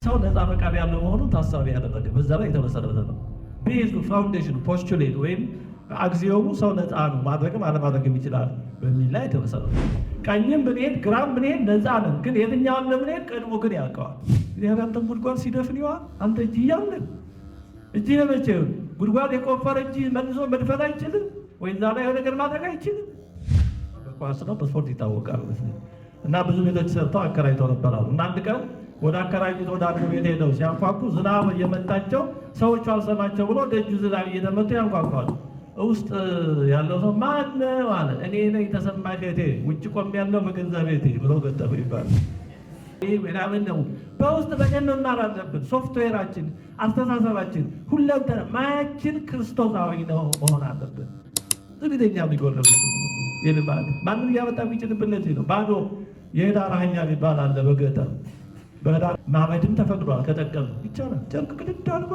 ሰው ነፃ ፈቃድ ያለው መሆኑን ታሳቢ ያደረገ በዛ ላይ የተመሰረተ ነው። ቤዙ ፋውንዴሽኑ ፖስቹሌት ወይም አግዚዮሙ ሰው ነፃ ነው ማድረግም አለማድረግም ይችላል በሚል ላይ የተመሰረተ። ቀኝም ብንሄድ ግራም ብንሄድ ነፃ ነን፣ ግን የትኛውን ለምንሄድ ቀድሞ ግን ያውቀዋል። እግዚአብሔር አንተን ጉድጓድ ሲደፍን ይዋል አንተ እጅ እያለን እጅ ለመቼው ጉድጓድ የቆፈረ እጅ መልሶ መድፈን አይችልም ወይ? እዛ ላይ ነገር ማድረግ አይችልም። በኳስ ነው በስፖርት ይታወቃል። እና ብዙ ቤቶች ሰርተው አከራይተው ነበራሉ። እና አንድ ቀን ወደ አከራይት ወደ አንዱ ቤት ሄደው ሲያንኳኩ ዝናብ እየመታቸው ሰዎቹ አልሰማቸው ብሎ ደጁ ዝናብ እየተመቱ ያንኳኳሉ። ውስጥ ያለው ሰው ማን አለ። እኔ ነኝ ተሰማሽ እህቴ፣ ውጭ ቆም ያለው በገንዘብ ቤቴ ብሎ ገጠፉ ይባላል። ይህ ምናምን ነው። በውስጥ በደንብ መማር አለብን። ሶፍትዌራችን፣ አስተሳሰባችን፣ ሁለንተና ማያችን ክርስቶሳዊ ነው መሆን አለብን። ዝግተኛ ቢጎረብ ይልባል ማንም እያመጣ የሚጭንብን ለዚህ ነው። ባዶ የህዳር አህያ ሊባል አለ በገጠር በህዳር ማመድም ተፈቅዷል። ከጠቀም ይቻላል። ጨርቅ ቅድድ አድርጎ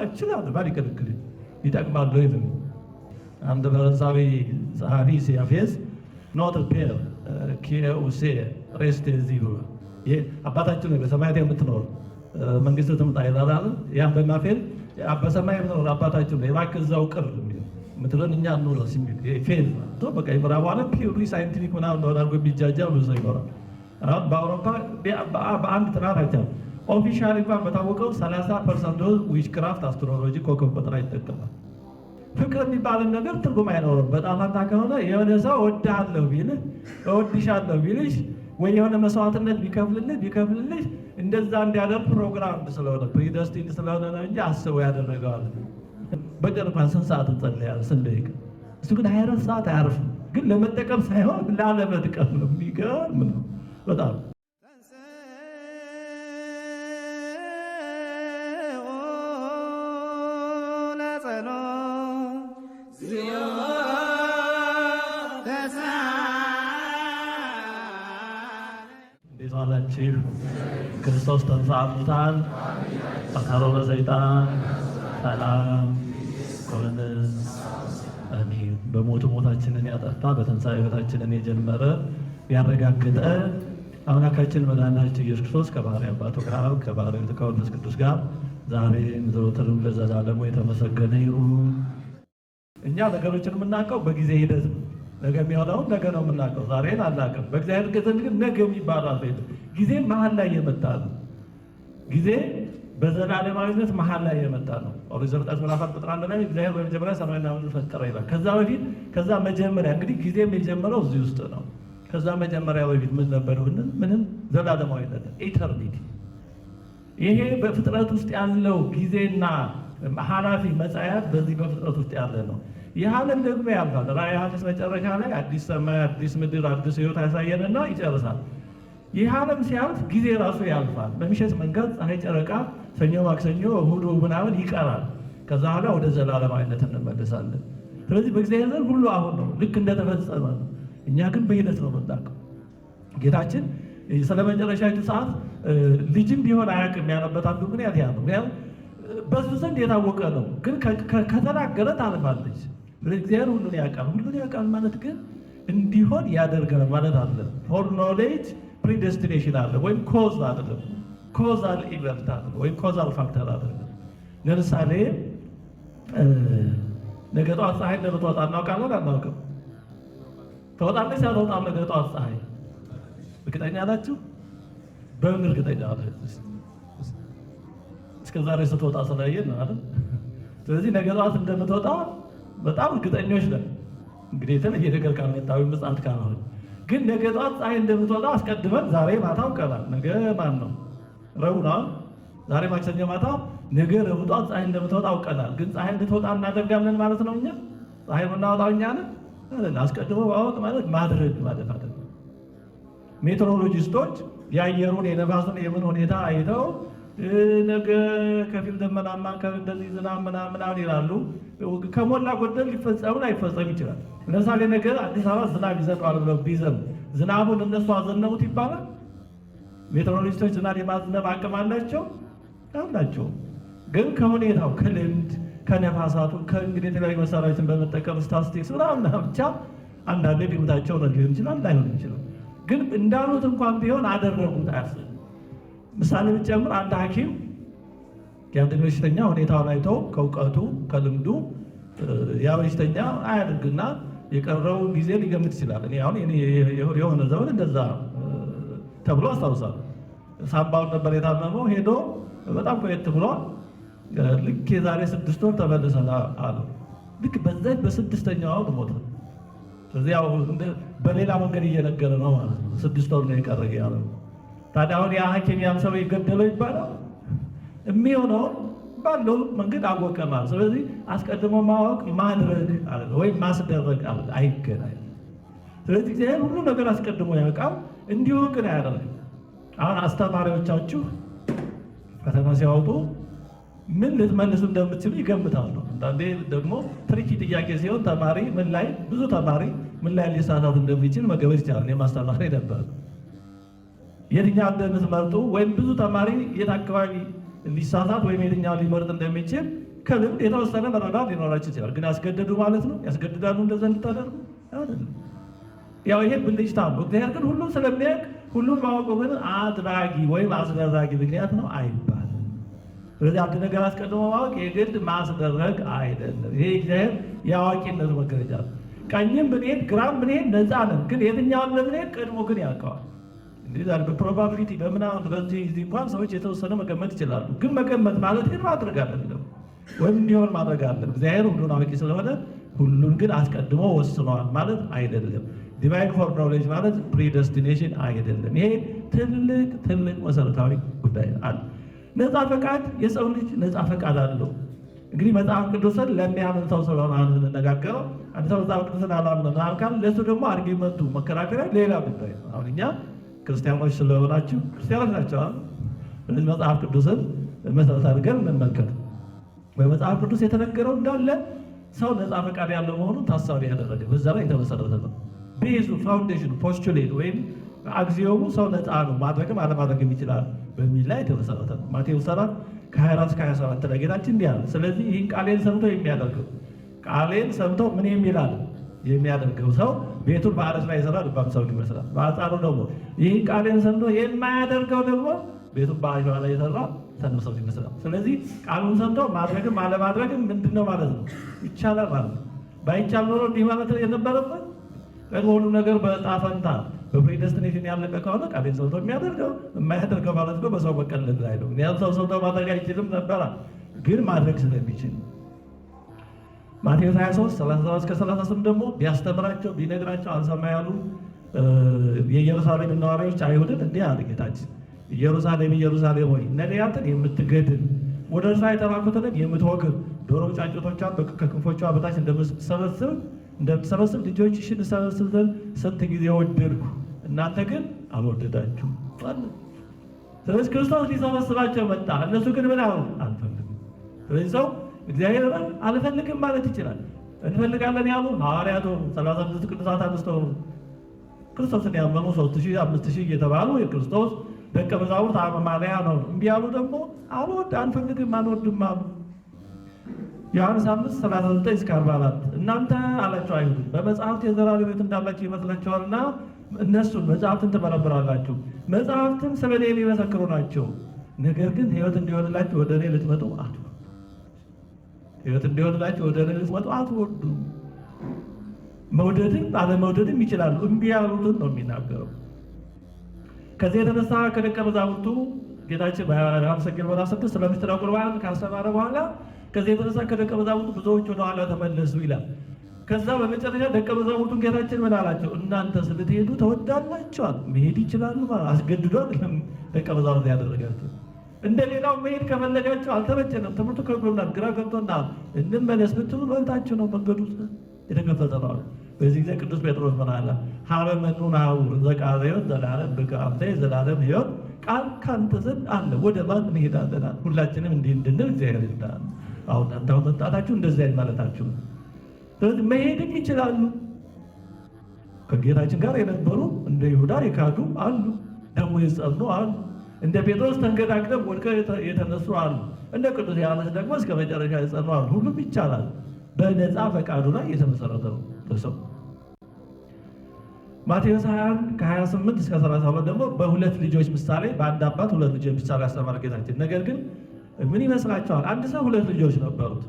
ይችላል። ባል ይከለክል ይጠቅማል። ይዝም አንድ ፈረንሳዊ ጸሐፊ ሲያፌዝ ኖት ፔር ኪውሴ ሬስት እዚህ ብሎ ይሄ አባታችን በሰማያት የምትኖር መንግስት ትምጣ ይላል። ያ በማፌል በሰማይ የምትኖር አባታችን እባክህ እዛው ቅር ምትለን እኛ እንውለ ሲሚል ፌል ነው። በቃ ይምራው አለ ፒውሪ ሳይንቲፊክ ምናምን ነው አድርጎ ቢጃጃል ብዙ ይኖራል። አሁን በአውሮፓ በአንድ ጥናት አይቻል ኦፊሻሊ እንኳን በታወቀው 30% ዊች ክራፍት አስትሮሎጂ ኮከብ ቆጠራ ይጠቀማል። ፍቅር የሚባልን ነገር ትርጉም አይኖርም። በጣም አንታ ከሆነ የሆነ ሰው እወድሃለሁ ቢልህ እወድሻለሁ ቢልሽ ወይ የሆነ መስዋዕትነት ቢከፍልልሽ እንደዛ እንዲያደርግ ፕሮግራም ስለሆነ ፕሪደስቲን ስለሆነ ነው እንጂ አስበው ያደረገዋል። በቀን እንኳን ስንት ሰዓት እንጸልያለን? ስንት ደቂቃ? እሱ ግን 24 ሰዓት አያርፍም። ግን ለመጠቀም ሳይሆን ላለመጥቀም ነው። የሚገርም ነው በጣም። እንዴት ዋላችሁ? ክርስቶስ ተንሥአ እሙታን አሰሮ ለሰይጣን ሰላም ኮነ አሜን። በሞቱ ሞታችንን ያጠፋ በትንሣኤ ሕይወታችንን የጀመረ ያረጋገጠ አምላካችን መድኃኒታችን ኢየሱስ ክርስቶስ ከባሕርይ አባቱ ከአብ ከባሕርይ ሕይወት ከመንፈስ ቅዱስ ጋር ዛሬም ዘወትርም ለዘላለሙ የተመሰገነ ይሁን። እኛ ነገሮችን የምናውቀው በጊዜ ሂደት ነው። ነገ የሚሆነውን ነገ ነው የምናውቀው፣ ዛሬን አናውቅም። በእግዚአብሔር ገዘን ግን ነገ የሚባለው አለ። ጊዜ መሀል ላይ የመጣ ነው። ጊዜ በዘላለማዊነት መሀል ላይ የመጣ ነው። ኦሪት ዘፍጥረት ምዕራፍ 1 ቁጥር 1 ላይ እግዚአብሔር በመጀመሪያ ሰማይና ምድርን ፈጠረ ይላል። ከዛ በፊት ከዛ መጀመሪያ እንግዲህ ጊዜም የጀመረው እዚህ ውስጥ ነው። ከዛ መጀመሪያ በፊት ምን ነበር? ምንም ዘላለማዊነት ኢተርኒቲ። ይሄ በፍጥረት ውስጥ ያለው ጊዜና ኃላፊ መጻያት በዚህ በፍጥረት ውስጥ ያለ ነው። ይህ ዓለም ደግሞ ያልፋል። ራዕየ ዮሐንስ መጨረሻ ላይ አዲስ ሰማይ አዲስ ምድር አዲስ ሕይወት ያሳየንና ይጨርሳል። ይህ ዓለም ሲያልፍ ጊዜ ራሱ ያልፋል። በምሽት መንገድ ፀሐይ፣ ጨረቃ፣ ሰኞ፣ ማክሰኞ፣ እሑድ ምናምን ይቀራል። ከዛ በኋላ ወደ ዘላለማዊነት እንመለሳለን። ስለዚህ በእግዚአብሔር ዘንድ ሁሉ አሁን ነው፣ ልክ እንደተፈጸመ ነው። እኛ ግን በሂደት ነው የምናውቀው። ጌታችን ስለ መጨረሻዊቱ ሰዓት ልጅም ቢሆን አያውቅም ያለበት አንዱ ምክንያት ያ ነው። ምክንያቱም በሱ ዘንድ የታወቀ ነው፣ ግን ከተናገረ ታልፋለች። እግዚአብሔር ሁሉን ያውቃል። ሁሉን ያውቃል ማለት ግን እንዲሆን ያደርገናል ማለት አለ። ፎር ኖሌጅ ፕሪደስቲኔሽን አለ፣ ወይም ኮዝ አይደለም፣ ኮዛል ኢቨንት አለ፣ ወይም ኮዛል ፋክተር አይደለም። ለምሳሌ ነገ ጠዋት ፀሐይ እንደምትወጣ እናውቃለን አናውቅም? ትወጣለች አትወጣም? ነገ ጠዋት ፀሐይ እርግጠኛ ናችሁ? በምን እርግጠኛ ናችሁ? እስከ ዛሬ ስትወጣ ስላየን ነው አይደል? ስለዚህ ነገ ጠዋት እንደምትወጣ በጣም እርግጠኞች ነን። እንግዲህ የተለየ ነገር ካልመጣዊ ምጽአት ካልሆነ ግን ነገ ጠዋት ፀሐይ እንደምትወጣ አስቀድመን ዛሬ ማታ አውቀናል። ነገ ማን ነው? ረቡዕ ነው። ዛሬ ማክሰኞ ማታ፣ ነገ ረቡዕ ጠዋት ፀሐይ እንደምትወጣ አውቀናል። ግን ፀሐይ እንድትወጣ እናደርጋለን ማለት ነው። እኛ ፀሐይ የምናወጣው እኛ ነን። አስቀድሞ ማወቅ ማለት ማድረግ ማለት አይደለም። ሜትሮሎጂስቶች የአየሩን የነፋሱን የምን ሁኔታ አይተው ነገ ከፊል ደመናማ እንደዚህ ዝናብ ምናምን ይላሉ። ከሞላ ጎደል ሊፈጸም ላይፈጸም ይችላል። ለምሳሌ ነገ አዲስ አበባ ዝናብ ይዘንባል ብለው ቢዘንብ ዝናቡን እነሱ አዘነቡት ይባላል? ሜትሮሎጂስቶች ዝናብ የማዝነብ አቅም አላቸው? ግን ከሁኔታው ከልምድ ከነፋሳቱ ከእንግዲህ የተለያዩ መሳሪያዎችን በመጠቀም ስታስቲክስ ምናምን ብቻ አንዳንዴ ቢመታቸው ሊሆን ይችላል፣ ላይሆን ይችላል። ግን እንዳሉት እንኳን ቢሆን አደረጉት አያስብ። ምሳሌ ብትጨምር አንድ ሐኪም የአንድ በሽተኛ ሁኔታውን አይቶ ከእውቀቱ ከልምዱ ያ በሽተኛ አያድርግና የቀረው ጊዜ ሊገምት ይችላል። እኔ አሁን የሆነ ዘመን እንደዛ ተብሎ አስታውሳለሁ። ሳምባውን ነበር የታመመው፣ ሄዶ በጣም ቆየት ብሏል። ልክ የዛሬ 6 ወር ተመልሰና አሉ። ልክ በዛች በ6ኛው ወር ሞተ። ስለዚህ ያው በሌላ መንገድ እየነገረ ነው ማለት ነው። 6 ወር ነው የቀረ ያለው። ታዲያ አሁን ያ ሐኪም ያን ሰው ይገደለው ይባላል? የሚሆነው ባለው መንገድ አወቀ ማለት። ስለዚህ አስቀድሞ ማወቅ ማድረግ አለ ወይም ማስደረግ አለ አይገናኝ። ስለዚህ እግዚአብሔር ሁሉ ነገር አስቀድሞ ያውቃል፣ እንዲሁ ግን አያደርግም። አሁን አስተማሪዎቻችሁ ፈተና ሲያወጡ ምን ልትመልሱ እንደምትችሉ ይገምታሉ። አንዳንዴ ደግሞ ትሪኪ ጥያቄ ሲሆን ተማሪ ብዙ ተማሪ ምን ላይ ሊሳሳት እንደሚችል መገመት ይቻላል። የማስተማሪ ነበር የትኛው እንደምትመርጡ ወይም ብዙ ተማሪ የት አካባቢ ሊሳሳት ወይም የትኛው ሊመርጥ እንደሚችል ከልምድ የተወሰነ መረዳት ሊኖራችሁ ይችላል። ግን ያስገደዱ ማለት ነው? ያስገድዳሉ እንደዛ እንድታደርጉ? ያው ይሄ ብልጭታ ነው። እግዚአብሔር ግን ሁሉም ስለሚያውቅ ሁሉም ማወቁ ግን አድራጊ ወይም አስደራጊ ምክንያት ነው አይባልም። ስለዚህ አንድ ነገር አስቀድሞ ማወቅ የግድ ማስደረግ አይደለም። ይሄ እግዚአብሔር የአዋቂነት መገለጫ ነው። ቀኝም ብንሄድ ግራም ብንሄድ ነፃ ነን። ግን የትኛውን ብንሄድ ቀድሞ ግን ያውቀዋል። በፕሮባቢሊቲ በምናምን በዚህ እንኳን ሰዎች የተወሰነ መገመት ይችላሉ። ግን መገመት ማለት ግን ማድረግ አይደለም ወይም እንዲሆን ማድረግ አለ። እግዚአብሔር ሁሉን አዋቂ ስለሆነ ሁሉን ግን አስቀድሞ ወስነዋል ማለት አይደለም። ዲቫይን ፎር ኖሌጅ ማለት ፕሪደስቲኔሽን አይደለም። ይሄ ትልቅ መሰረታዊ ጉዳይ አለ። ነፃ ፈቃድ፣ የሰው ልጅ ነፃ ፈቃድ አለው። እንግዲህ መጽሐፍ ቅዱስን ለሚያምን ሰው ስለሆነ የምንነጋገረው አንድ ሰው መጽሐፍ ቅዱስን አላምንም አልካል ለሱ ደግሞ አርጊመንቱ መከራከሪያ ሌላ ጉዳይ ነው። አሁን እኛ ክርስቲያኖች ስለሆናችሁ ክርስቲያኖች ናቸዋል። ስለዚህ መጽሐፍ ቅዱስን መሰረት አድርገን እንመልከት። በመጽሐፍ ቅዱስ የተነገረው እንዳለ ሰው ነፃ ፈቃድ ያለው መሆኑን ታሳቢ ያደረገ በዛ ላይ የተመሰረተ ነው። ቤዙ ፋውንዴሽኑ ፖስቹሌት ወይም አግዚዮሙ ሰው ነፃ ነው ማድረግም አለማድረግም ይችላል በሚል ላይ የተመሰረተ ነው። ማቴዎስ 7 ከ24 እስከ 27 ላይ ጌታችን እንዲህ አለ፣ ስለዚህ ይህን ቃሌን ሰምቶ የሚያደርገው ቃሌን ሰምቶ ምን የሚላል የሚያደርገው ሰው ቤቱን በአለት ላይ ይሰራል፣ ልባም ሰው ይመስላል። በአንጻሩ ደግሞ ይህን ቃሌን ሰምቶ የማያደርገው ደግሞ ቤቱን በአሸዋ ላይ የሰራ ሰነፍ ሰው ይመስላል። ስለዚህ ቃሉን ሰምቶ ማድረግም አለማድረግም ምንድን ነው ማለት ነው? ይቻላል ማለት ነው። ባይቻል ኖሮ እንዲህ ማለት የነበረበት ቀድሞ ሁሉ ነገር በዕጣ ፈንታ በፕሪደስቲኔሽን ያለቀ ከሆነ ቃሌን ሰምቶ የሚያደርገው የማያደርገው ማለት ነው በሰው መቀለድ ላይ ነው። ምክንያቱም ሰው ሰምቶ ማድረግ አይችልም ነበራ፣ ግን ማድረግ ስለሚችል ማቴዎስ 23 37 እስከ 38 ደግሞ ቢያስተምራቸው ቢነግራቸው አልሰማ ያሉ የኢየሩሳሌም ነዋሪዎች አይሁድን እንዲህ አለ ጌታችን፣ ኢየሩሳሌም ኢየሩሳሌም ሆይ ነቢያትን የምትገድል ወደ እርሷ የተላኩትንም የምትወግር ዶሮ ጫጩቶቿን ከክንፎቿ በታች እንደምትሰበስብ ልጆችሽን እሰበስብ ዘንድ ስንት ጊዜ ወደድኩ፣ እናንተ ግን አልወደዳችሁም። ስለዚህ ክርስቶስ ሊሰበስባቸው መጣ፣ እነሱ ግን ምን አሉ? አልፈልግም። ስለዚህ ሰው እግዚአብሔር አልፈልግም ማለት ይችላል። እንፈልጋለን ያሉ ሐዋርያት ሆኑ፣ 35 ቅዱሳት አንስት ሆኑ፣ ክርስቶስን ያመኑ 3000 5000 እየተባሉ የክርስቶስ ደቀ መዛሙርት አማንያ ነው። እምቢ ያሉ ደግሞ አንፈልግም አንወድም አሉ። ዮሐንስ 5:39 እስከ 44 እናንተ አላቸው አይሁድ በመጽሐፍት የዘላለም ሕይወት እንዳላችሁ ይመስላችኋልና እነሱን መጽሐፍትን ትመረምራላችሁ፣ መጽሐፍትን ስለ እኔ የሚመሰክሩ ናቸው። ነገር ግን ሕይወት እንዲሆንላችሁ ወደ እኔ ልትመጡ አትወዱም። መውደድም አለመውደድም ይችላሉ። እምቢ ያሉትን ነው የሚናገረው። ከዚህ የተነሳ ከደቀ መዛሙርቱ ጌታችን በዮሐንስ ወንጌል ምዕራፍ 6 ስለ ምስጢረ ቁርባን ካስተማረ በኋላ ከዚህ የተነሳ ከደቀ መዛሙርቱ ብዙዎች ወደ ኋላ ተመለሱ ይላል። ከዛ በመጨረሻ ደቀ መዛሙርቱን ጌታችን ምን አላቸው? እናንተ ስትሄዱ ተወዳላችኋል። መሄድ ይችላሉ ማለት አስገድዶ አይደለም ደቀ መዛሙርት ያደረጋቸው። እንደ ሌላው መሄድ ከፈለጋችሁ አልተመቸንም፣ ትምህርቱ ከብዶናል፣ ግራ ገብቶናል እንመለስ ብትሉ መብታችሁ ነው፣ መንገዱ የተከፈተ ነው። በዚህ ጊዜ ቅዱስ ጴጥሮስ ምን አለ? ሀበ መኑ ናሐውር ዘቃለ ሕይወት ዘላለም በከ አንተ የዘላለም ሕይወት ቃል ካንተ ዘንድ አለ፣ ወደ ማን እንሄዳለን? ሁላችንም እንዲህ እንድንል እግዚአብሔር ይርዳን። አሁን እናንተ መጣታችሁ እንደዚህ አይነት ማለታችሁ። ስለዚህ መሄድም ይችላሉ። ከጌታችን ጋር የነበሩ እንደ ይሁዳ የካዱ አሉ፣ ደግሞ የጸኑ አሉ። እንደ ጴጥሮስ ተንገዳግደው ወድቀው የተነሱ አሉ። እንደ ቅዱስ ዮሐንስ ደግሞ እስከ መጨረሻ የጸኑ አሉ። ሁሉም ይቻላል። በነፃ ፈቃዱ ላይ የተመሰረተ ነው። ለሰው ማቴዎስ 21 ከ28 እስከ 32 ደግሞ በሁለት ልጆች ምሳሌ በአንድ አባት ሁለት ልጆች ምሳሌ ያስተማረ ጌታችን። ነገር ግን ምን ይመስላችኋል? አንድ ሰው ሁለት ልጆች ነበሩት።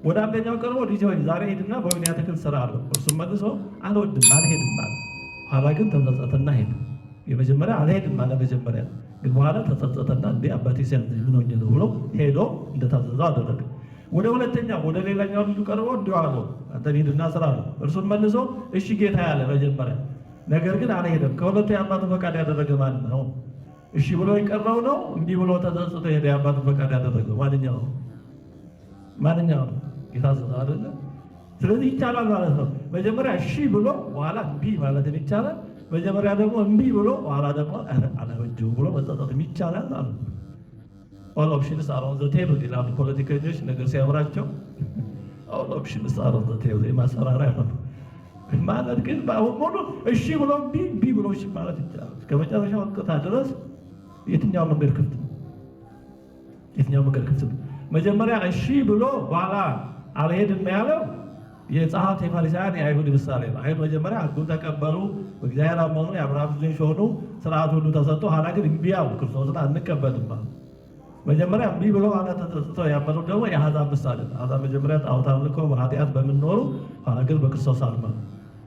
ወደ አንደኛው ቀርቦ ልጅ ሆይ ዛሬ ሄድና በወይኔ አትክልት ስራ አለው። እርሱም መልሶ አልወድም አልሄድም አለ። ኋላ ግን ተጸጸተና ሄደ። የመጀመሪያ አልሄድም አለ መጀመሪያ፣ ግን በኋላ ተጸጸተና እንዴ አባቴ ሲያዝኝ ምን ሆኜ ነው ብሎ ሄዶ እንደታዘዘው አደረገ። ወደ ሁለተኛው ወደ ሌላኛው ልጁ ቀርቦ እንዲሁ አለው፣ አንተ ሂድና ስራ አለው። እርሱም መልሶ እሺ ጌታ ያለ መጀመሪያ፣ ነገር ግን አልሄድም። ከሁለቱ የአባቱ ፈቃድ ያደረገ ማን ነው? እሺ ብሎ የቀረው ነው? እንዲህ ብሎ ተጸጽቶ ሄደ የአባቱ ፈቃድ ያደረገው ማንኛው ነው? ማንኛው ነው? የታዘዘ አይደለ? ስለዚህ ይቻላል ማለት ነው። መጀመሪያ እሺ ብሎ በኋላ እምቢ ማለት ይቻላል። መጀመሪያ ደግሞ እምቢ ብሎ በኋላ ደግሞ አላበጀው ብሎ መጸጸትም ይቻላል ማለት ነው። ኦል ኦፕሽንስ አር ኦን ዘ ቴብል ይላሉ ፖለቲከኞች ነገር ሲያምራቸው። ኦል ኦፕሽንስ አር ኦን ዘ ቴብል የማስፈራሪያ ነው ማለት። ግን ሙሉ እሺ ብሎ እምቢ ብሎ እሺ ማለት ይቻላል። እስከ መጨረሻው ወቅታ ድረስ የትኛው መንገድ ክፍት ነው? የትኛው መንገድ ክፍት ነው? መጀመሪያ እሺ ብሎ በኋላ አልሄድም ያለው የጸሐፍት የፈሪሳውያን የአይሁድ ምሳሌ ነው። አይሁድ መጀመሪያ ሕጉን ተቀበሉ፣ በእግዚአብሔር አመኑ፣ የአብርሃም ልጆች ሆኑ፣ ስርዓት ሁሉ ተሰጥቶ፣ ኋላ ግን እምቢ አሉ፣ ክርስቶስን አንቀበልም አሉ። መጀመሪያ እምቢ ብሎ ኋላ ተጸጽተው ያመኑ ደግሞ የአሕዛብ ምሳሌ ነው። አሕዛብ መጀመሪያ ጣዖት አምልኮ በኃጢአት በምንኖሩ፣ ኋላ ግን በክርስቶስ አመኑ።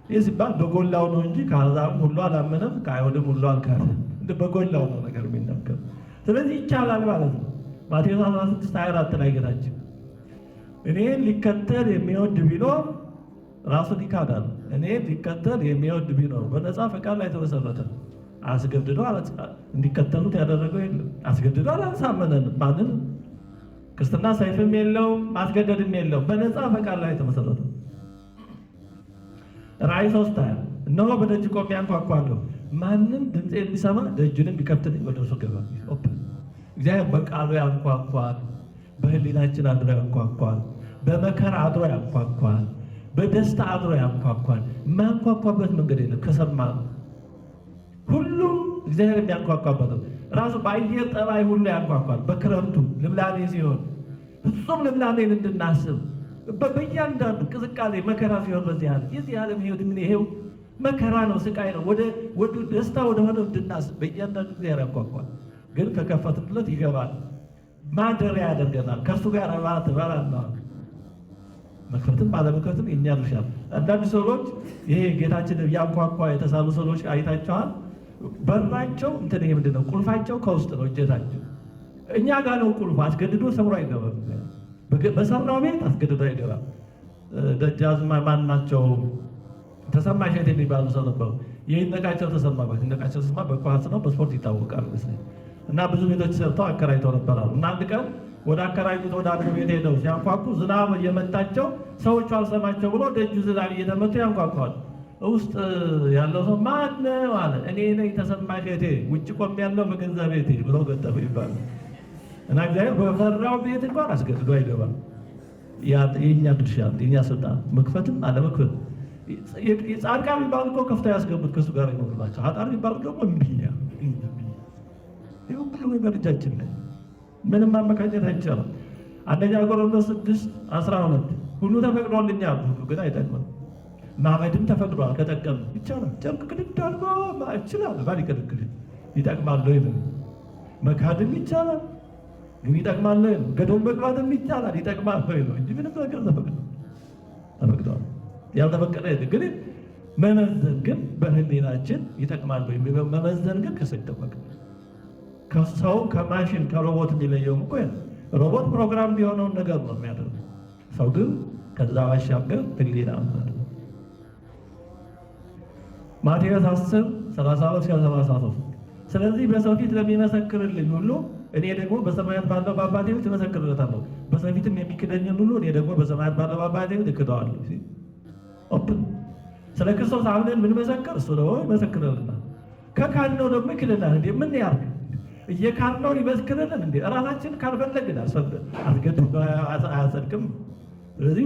ይህ ሲባል በጎላው ነው እንጂ ከአሕዛብም ሁሉ አላመነም፣ ከአይሁድም ሁሉ አልካደም። በጎላው ነው ነገር የሚናገር። ስለዚህ ይቻላል ማለት ነው። ማቴዎስ 16:24 ላይ ጌታችን እኔን ሊከተል የሚወድ ቢኖር ራሱን ይካዳል። እኔን ሊከተል የሚወድ ቢኖር በነፃ ፈቃድ ላይ የተመሰረተ አስገድዶ እንዲከተሉት ያደረገው የለም። አስገድዶ አላሳመነንም ማንንም። ክርስትና ሰይፍም የለውም ማስገደድም የለውም። በነፃ ፈቃድ ላይ የተመሰረተ ራእይ 3:20 እነሆ በደጅ ቆሜ አንኳኳለሁ፣ ማንም ድምፄን ቢሰማ ደጁንም ቢከፍትልኝ ወደ እርሱ እገባለሁ። እግዚአብሔር በቃሉ ያንኳኳል፣ በህሊናችን አድሮ ያንኳኳል፣ በመከራ አድሮ ያንኳኳል፣ በደስታ አድሮ ያንኳኳል። የማያንኳኳበት መንገድ የለም። ከሰማ ሁሉም እግዚአብሔር የሚያንኳኳበት ነው። ራሱ በአየር ጠባይ ሁሉ ያንኳኳል። በክረምቱ ልምላሜ ሲሆን ፍጹም ልምላሜን እንድናስብ በእያንዳንዱ ቅዝቃዜ መከራ ሲሆን በዚህ ዓለም የዚህ ዓለም ህይወት ምን ይሄው መከራ ነው፣ ስቃይ ነው። ወደ ደስታ ወደሆነ እንድናስብ በእያንዳንዱ እግዚአብሔር ያንኳኳል። ግን ከከፈትንለት ይገባል፣ ማደሪያ ያደርገናል፣ ከእርሱ ጋር እራት እበላለሁ። መክፈትም አለመክፈትም የእኛ ድርሻ ነው። አንዳንድ ሰዎች ይሄ ጌታችን ያንኳኳ የተሳሉ ሰዎች አይታቸዋል። በራቸው እንትን ይሄ ምንድን ነው? ቁልፋቸው ከውስጥ ነው፣ እጀታቸው እኛ ጋር ነው ቁልፉ። አስገድዶ ሰብሮ አይገባም። በሰራው ቤት አስገድዶ አይገባም። ደጃዝማች ማን ናቸው? ተሰማ እሸቴ የሚባሉ ሰው ነበሩ። ይድነቃቸው ተሰማ ይድነቃቸው ተሰማ በኳስ ነው በስፖርት ይታወቃሉ ይመስለኛል። እና ብዙ ቤቶች ሰርተው አከራይተው ነበራሉ። እና አንድ ቀን ወደ አከራዩት ወደ አንዱ ቤት ሄደው ሲያንኳኩ ዝናብ እየመታቸው ሰዎቹ አልሰማቸው ብሎ ደጁ ዝናብ እየተመቱ ያንኳኳል። ውስጥ ያለው ሰው ማን ነው አለ። እኔ ነኝ ተሰማ እሸቴ፣ ውጭ ቆሜ ያለው በገዛ ቤቴ ብለው ገጠሙ ይባላል። እና እግዚአብሔር በፈራው ቤት እንኳን አስገድዶ አይገባም። የእኛ ድርሻ የእኛ ስልጣን መክፈትም አለመክፈት። ጻድቃን የሚባሉ እኮ ከፍተው ያስገቡት ከእሱ ጋር ይኖሩ ናቸው። ኃጥአን የሚባሉ ደግሞ እምቢኛ ሁሉ በእጃችን ላይ ምንም ማመካኘት አይቻልም። አንደኛ ቆሮንቶስ 6:12 ሁሉ ተፈቅዶልኛል፣ ሁሉ ግን አይጠቅምም። ማመድም ተፈቅዷል ከጠቀም ይቻላል። ጨርቅ ቅድድ አድርጎ ይችላል ባል ይከለክል ይጠቅማል ወይ? መካድም ይቻላል ግን ይጠቅማል ወይ? ገደል መግባትም ይቻላል ይጠቅማል ወይ ነው እንጂ ምንም ነገር ተፈቅዷል። ያልተፈቀደ ግን መመዘን ግን በህሊናችን ይጠቅማል ወይ? መመዘን ግን ከሰደቀ ከሰው ከማሽን ከሮቦት የሚለየውም እኮ ሮቦት ፕሮግራም የሆነውን ነገር ነው የሚያደርገው። ሰው ግን ከዛ ባሻገር ህሊና ማለት ነው። ማቴዎስ 10:32-33 ስለዚህ በሰው ፊት ለሚመሰክርልኝ ሁሉ እኔ ደግሞ በሰማያት ባለው በአባቴ ፊት እመሰክርለታለሁ፣ በሰው ፊትም የሚክደኝን ሁሉ እኔ ደግሞ በሰማያት ባለው በአባቴ ፊት እክደዋለሁ። ኦፕን ስለ ክርስቶስ አምነን ብንመሰክር እሱ ደግሞ ይመሰክርልናል። ከካድነው ደግሞ ይክደናል። እንዴ ምን ያርግ? እየካድነው ይመስክርልን እንዴ? እራሳችን ካልፈለግን አስገድዶ አያጸድቅም። ስለዚህ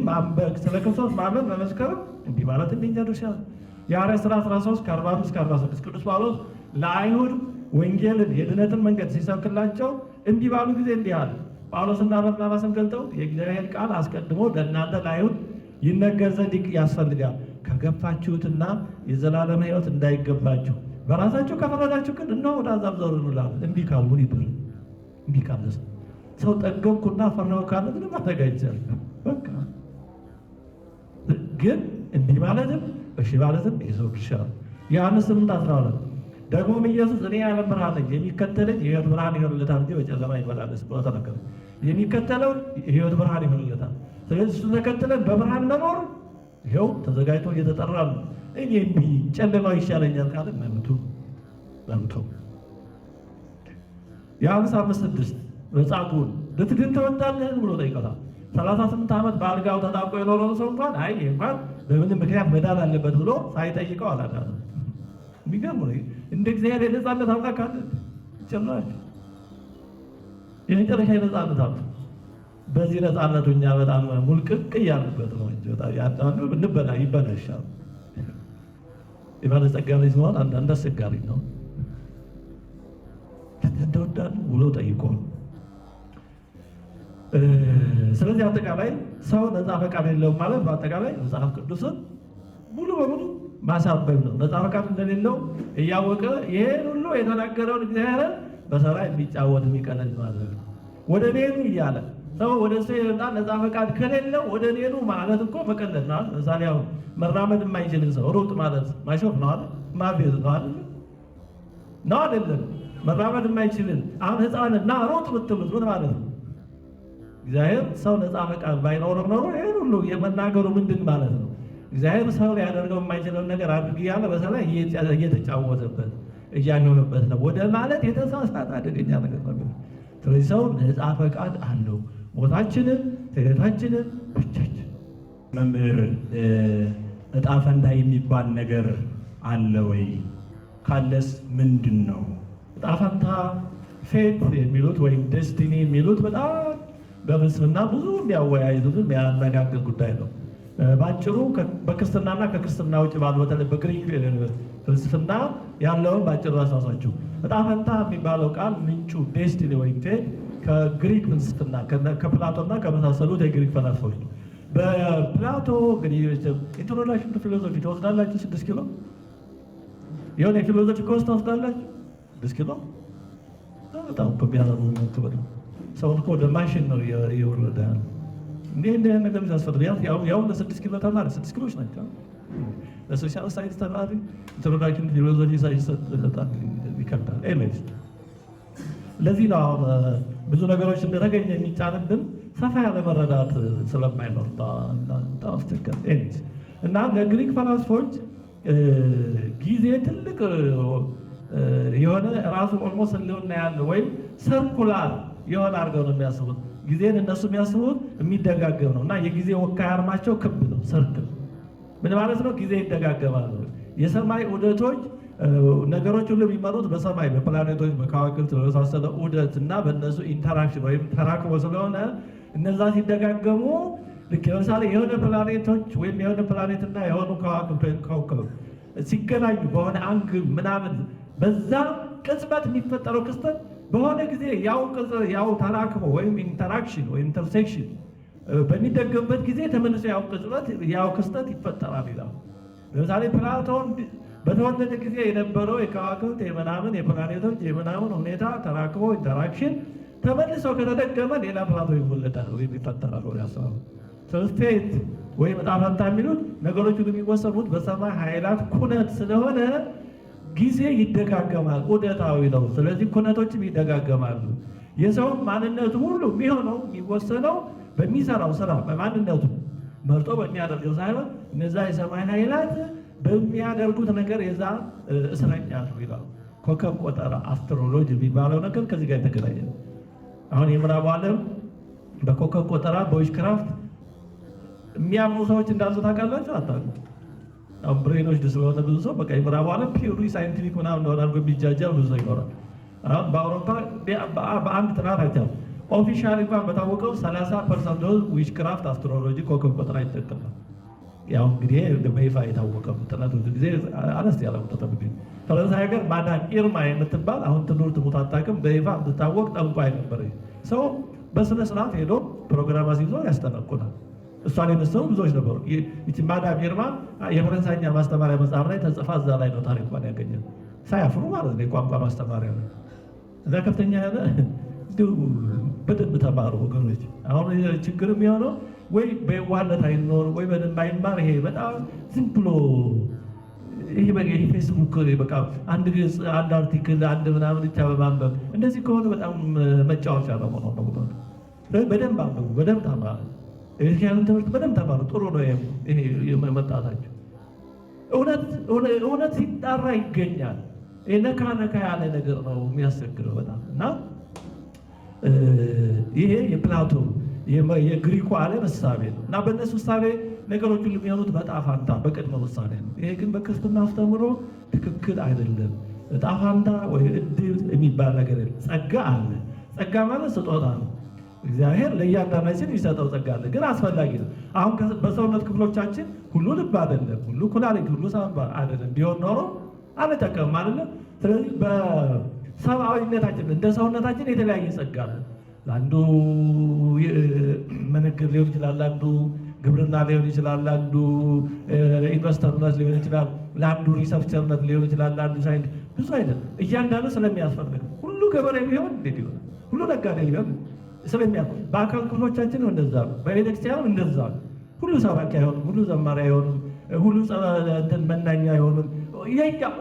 ስለ ክርስቶስ ማመን መመስከርም እንዲህ ማለት እንደኛ ድርሻ ነው። የሐዋርያት ሥራ 13:45-46 ቅዱስ ጳውሎስ ለአይሁድ ወንጌልን የድነትን መንገድ ሲሰብክላቸው እንዲህ ባሉ ጊዜ እንዲህ አለ። ጳውሎስና በርናባስም ገልጠው የእግዚአብሔር ቃል አስቀድሞ ለእናንተ ለአይሁድ ይነገር ዘንድ ያስፈልጋል፣ ከገፋችሁትና የዘላለም ሕይወት እንዳይገባችሁ በራሳችሁ ከፈረዳችሁ ግን እነሆ ወደ አሕዛብ ዞር እንላለን። እንዲህ ካሉ ምን ይደረግ? እንዲህ ካለ ሰው ጠገብኩና ፈራሁ ካለ ምንም ማድረግ አይቻልም። በቃ ግን እንዲህ ማለትም እሺ ማለትም የሰው ድርሻ ነው። ዮሐንስ 8:12 ደግሞም ኢየሱስ እኔ የዓለም ብርሃን ነኝ፣ የሚከተለኝ የሕይወት ብርሃን ይሆንለታል እንጂ በጨለማ አይመላለስም ብሎ ተናገረ። የሚከተለው የሕይወት ብርሃን ይሆንለታል። ስለዚህ እሱ ተከትለን በብርሃን መኖር ይኸው ተዘጋጅቶ እየተጠራ ነው። እኔ እንዲህ ጨለማው ይሻለኛል ካለ መምቶ ዮሐንስ 5:6 መጻጉዕን ልትድን ትወዳለህን ብሎ ጠይቆታል። 38 ዓመት በአልጋው ተጣብቆ የኖረው ሰው እንኳን አይ እንኳን በምንም ምክንያት መዳን አለበት ብሎ ሳይጠይቀው አላዳነም። የሚገርም ነው። እንደ እግዚአብሔር የነፃነት አምላክ አለ ጭራሽ የመጨረሻ የነፃነት አለ። በዚህ ነፃነቱ እኛ በጣም ሙልቅቅ እያልንበት ነው እንጂ ያጣኑ ብንበላ ይበላሻል። የባለጸጋ ልጅ መሆን አንዳንድ አስቸጋሪ ነው። እንደወዳን ብሎ ጠይቆ ስለዚህ አጠቃላይ ሰው ነፃ ፈቃድ የለውም ማለት በአጠቃላይ መጽሐፍ ቅዱስን ሙሉ በሙሉ ማሳበብ ነው። ነፃ ፈቃድ እንደሌለው እያወቀ ይሄን ሁሉ የተናገረውን እግዚአብሔርን በሰራ የሚጫወት የሚቀለድ ማድረግ ነው። ወደ እኔኑ እያለ ሰው ወደ እሱ የመጣ ነፃ ፈቃድ ከሌለው ወደ እኔኑ ማለት እኮ መቀለድ ነው። ለምሳሌ አሁን መራመድ የማይችልን ሰው ሩጥ ማለት ማሾፍ ነው አይደል? ማፌዝ ነው አይደል? ነው አይደለም? መራመድ የማይችልን አሁን ሕፃን እና ሩጥ ብትሉት ምን ማለት ነው? እግዚአብሔር ሰው ነፃ ፈቃድ ባይኖረው ኖሮ ይሄን ሁሉ የመናገሩ ምንድን ማለት ነው? እግዚአብሔር ሰው ሊያደርገው የማይችለውን ነገር አድርግ እያለ በሰላይ እየተጫወተበት እያኖረበት ነው ወደ ማለት የተሳሳተ አደገኛ ነገር ነው። ስለዚህ ሰው ነፃ ፈቃድ አለው። ሞታችንን ሕይወታችንን ብቻችን መምህር እጣ ፈንታ የሚባል ነገር አለ ወይ? ካለስ ምንድን ነው? እጣ ፈንታ ፌት የሚሉት ወይም ዴስቲኒ የሚሉት በጣም በፍልስፍና ብዙ የሚያወያዩት የሚያነጋግር ጉዳይ ነው። ባጭሩ በክርስትናና ከክርስትና ውጭ ባሉ በተለይ በግሪክ ፍልስፍና ያለውን ባጭሩ አሳሳችሁ። እጣ ፈንታ የሚባለው ቃል ምንጩ ዴስቲኒ ወይም ፌት ከግሪክ ፍልስፍና ከፕላቶና ከመሳሰሉት የግሪክ ፈላስፎች ነው። በፕላቶ እንግዲህ ኢንትሮዳክሽን ቱ ፊሎሶፊ ተወስዳላችሁ 6 ኪሎ የሆነ የፊሎሶፊ ኮርስ ተወስዳላችሁ 6 ኪሎ በጣም በሚያዘሩ ነው። ሰውን እኮ ወደ ማሽን ነው የወረደ እንዲህ ነገር ያስፈልጋል። ያው ለ6 ኪሎ ተማሪ 6 ኪሎች ናቸው። ለሶሻል ሳይንስ ተማሪ ኢንትሮዳክሽን ፊሎሶፊ ሳይንስ በጣም ይከብዳል። ኤሌክስ ለዚህ ነው ብዙ ነገሮች እንደተገኘ የሚጫንብን ሰፋ ያለ መረዳት ስለማይኖር ታስተካከል ኤሌክስ እና ለግሪክ ፈላስፎች ጊዜ ትልቅ የሆነ ራሱ ኦልሞስት ህልውና ያለው ወይም ሰርኩላር የሆነ አድርገው ነው የሚያስቡት። ጊዜን እነሱ የሚያስቡት የሚደጋገም ነው እና የጊዜ ወካይ አርማቸው ክብ ነው፣ ሰርክል። ምን ማለት ነው? ጊዜ ይደጋገማል። የሰማይ ዑደቶች ነገሮች ሁሉ የሚመሩት በሰማይ በፕላኔቶች በከዋክብት በመሳሰለ ዑደት እና በእነሱ ኢንተራክሽን ወይም ተራክቦ ስለሆነ እነዛ ሲደጋገሙ ልክ ለምሳሌ የሆነ ፕላኔቶች ወይም የሆነ ፕላኔትና የሆኑ ከዋክብት ወይም ኮከብ ሲገናኙ በሆነ አንግል ምናምን በዛ ቅጽበት የሚፈጠረው ክስተት በሆነ ጊዜ ያው ተራክቦ ወይም ኢንተራክሽን ወይም ኢንተርሴክሽን በሚደገምበት ጊዜ ተመልሶ ያው ቅጽበት ያው ክስተት ይፈጠራል ይላል። ለምሳሌ ፕላቶን በተወለደ ጊዜ የነበረው የከዋክብት የምናምን የፕላኔቶች የምናምን ሁኔታ ተራክቦ ኢንተራክሽን ተመልሶ ከተደገመ ሌላ ፕላቶ ይወለዳል ወይም ይፈጠራል ወደ ያሰባሉ። ፌት ወይም እጣ ፈንታ የሚሉት ነገሮች የሚወሰኑት በሰማይ ኃይላት ኩነት ስለሆነ ጊዜ ይደጋገማል፣ ዑደታዊ ነው። ስለዚህ ኩነቶችም ይደጋገማሉ። የሰውም ማንነቱ ሁሉ የሚሆነው የሚወሰነው በሚሰራው ስራ በማንነቱ መርጦ በሚያደርገው ሳይሆን እነዛ የሰማይ ኃይላት በሚያደርጉት ነገር የዛ እስረኛ ነው ይላሉ። ኮከብ ቆጠራ አስትሮሎጂ የሚባለው ነገር ከዚህ ጋር የተገናኘ ነው። አሁን የምዕራቡ ዓለም በኮከብ ቆጠራ በዊችክራፍት የሚያምኑ ሰዎች እንዳሉ ታውቃላችሁ? አታውቁም? አሁን ብሬኖች ስለሆነ ብዙ ሰው በቃ የምዕራቡ ዓለም ፒውሪ ሳይንቲፊክ ምናምን እንደሆነ አድርጎ የሚጃጃል ብዙ ሰው ይኖራል። አሁን በአውሮፓ በአንድ ጥናት አይቻልም ኦፊሻል እንኳን በታወቀው 30% ዊችክራፍት አስትሮሎጂ ኮከብ ቆጠራ ይጠቀማል። ያው እንግዲህ በይፋ የታወቀ ጥናት ጊዜ አነስ ያለ ተጠብቅ ፈረንሳይ ሀገር ማዳም ኢርማ የምትባል አሁን ትምህርት ሙት አታውቅም በይፋ እንድታወቅ ጠንቋይ ነበር። ሰው በስነ ስርዓት ሄዶ ፕሮግራም አስይዞ ያስጠነቁናል። እሷን የመሰሉ ብዙዎች ነበሩ። ማዳም ኢርማ የፈረንሳይኛ ማስተማሪያ መጽሐፍ ላይ ተጽፋ እዛ ላይ ነው ታሪኳን ያገኘ ሳያፍሩ ማለት ነው። የቋንቋ ማስተማሪያ ነው። እዛ ከፍተኛ ያለ በደንብ ተማሩ ወገኖች። አሁን ችግር የሚሆነው ወይ በዋነት አይኖር ወይ በደንብ አይማር። ይሄ በጣም ዝም ብሎ ይሄ ፌስቡክ በቃ አንድ ገጽ አንድ አርቲክል አንድ ምናምን ብቻ በማንበብ እንደዚህ ከሆነ በጣም መጫወቻ ነው ነው። በደንብ አንብቡ፣ በደንብ ተማሩ። የክርስቲያንን ትምህርት በደንብ ተማሩ። ጥሩ ነው ይሄ መጣታቸው። እውነት ሲጣራ ይገኛል። ነካ ነካ ያለ ነገር ነው የሚያስቸግረው በጣም እና ይሄ የፕላቶ የግሪኩ ዓለም እሳቤ ነው እና በእነሱ እሳቤ ነገሮች ሁሉ የሚሆኑት በዕጣ ፈንታ በቅድመ ውሳኔ ነው። ይሄ ግን በክርስትና አስተምሮ ትክክል አይደለም። ዕጣ ፈንታ ወይ እድል የሚባል ነገር ጸጋ አለ። ጸጋ ማለት ስጦታ ነው። እግዚአብሔር ለእያንዳንዳችን የሚሰጠው ጸጋ አለ፣ ግን አስፈላጊ ነው። አሁን በሰውነት ክፍሎቻችን ሁሉ ልብ አይደለም፣ ሁሉ ኩላሊት፣ ሁሉ ሳምባ አይደለም። ቢሆን ኖሮ አንጠቀምም አይደለም። ስለዚህ በሰብአዊነታችን እንደ ሰውነታችን የተለያየ ጸጋ አለ። ለአንዱ መነገድ ሊሆን ይችላል፣ ለአንዱ ግብርና ሊሆን ይችላል፣ ለአንዱ ኢንቨስተርነት ሊሆን ይችላል፣ ለአንዱ ሪሰርቸርነት ሊሆን ይችላል፣ ለአንዱ ሳይንስ ብዙ አይነት እያንዳንዱ ስለሚያስፈልግ ሁሉ ገበሬ ቢሆን እንዴት ይሆናል? ሁሉ ነጋዴ ቢሆን ስለሚያውቁ በአካል ክፍሎቻችን እንደዛ ነው። በቤተክርስቲያንም እንደዛ ነው። ሁሉ ሰባኪ አይሆንም፣ ሁሉ ዘማሪ አይሆንም፣ ሁሉ መናኛ አይሆንም።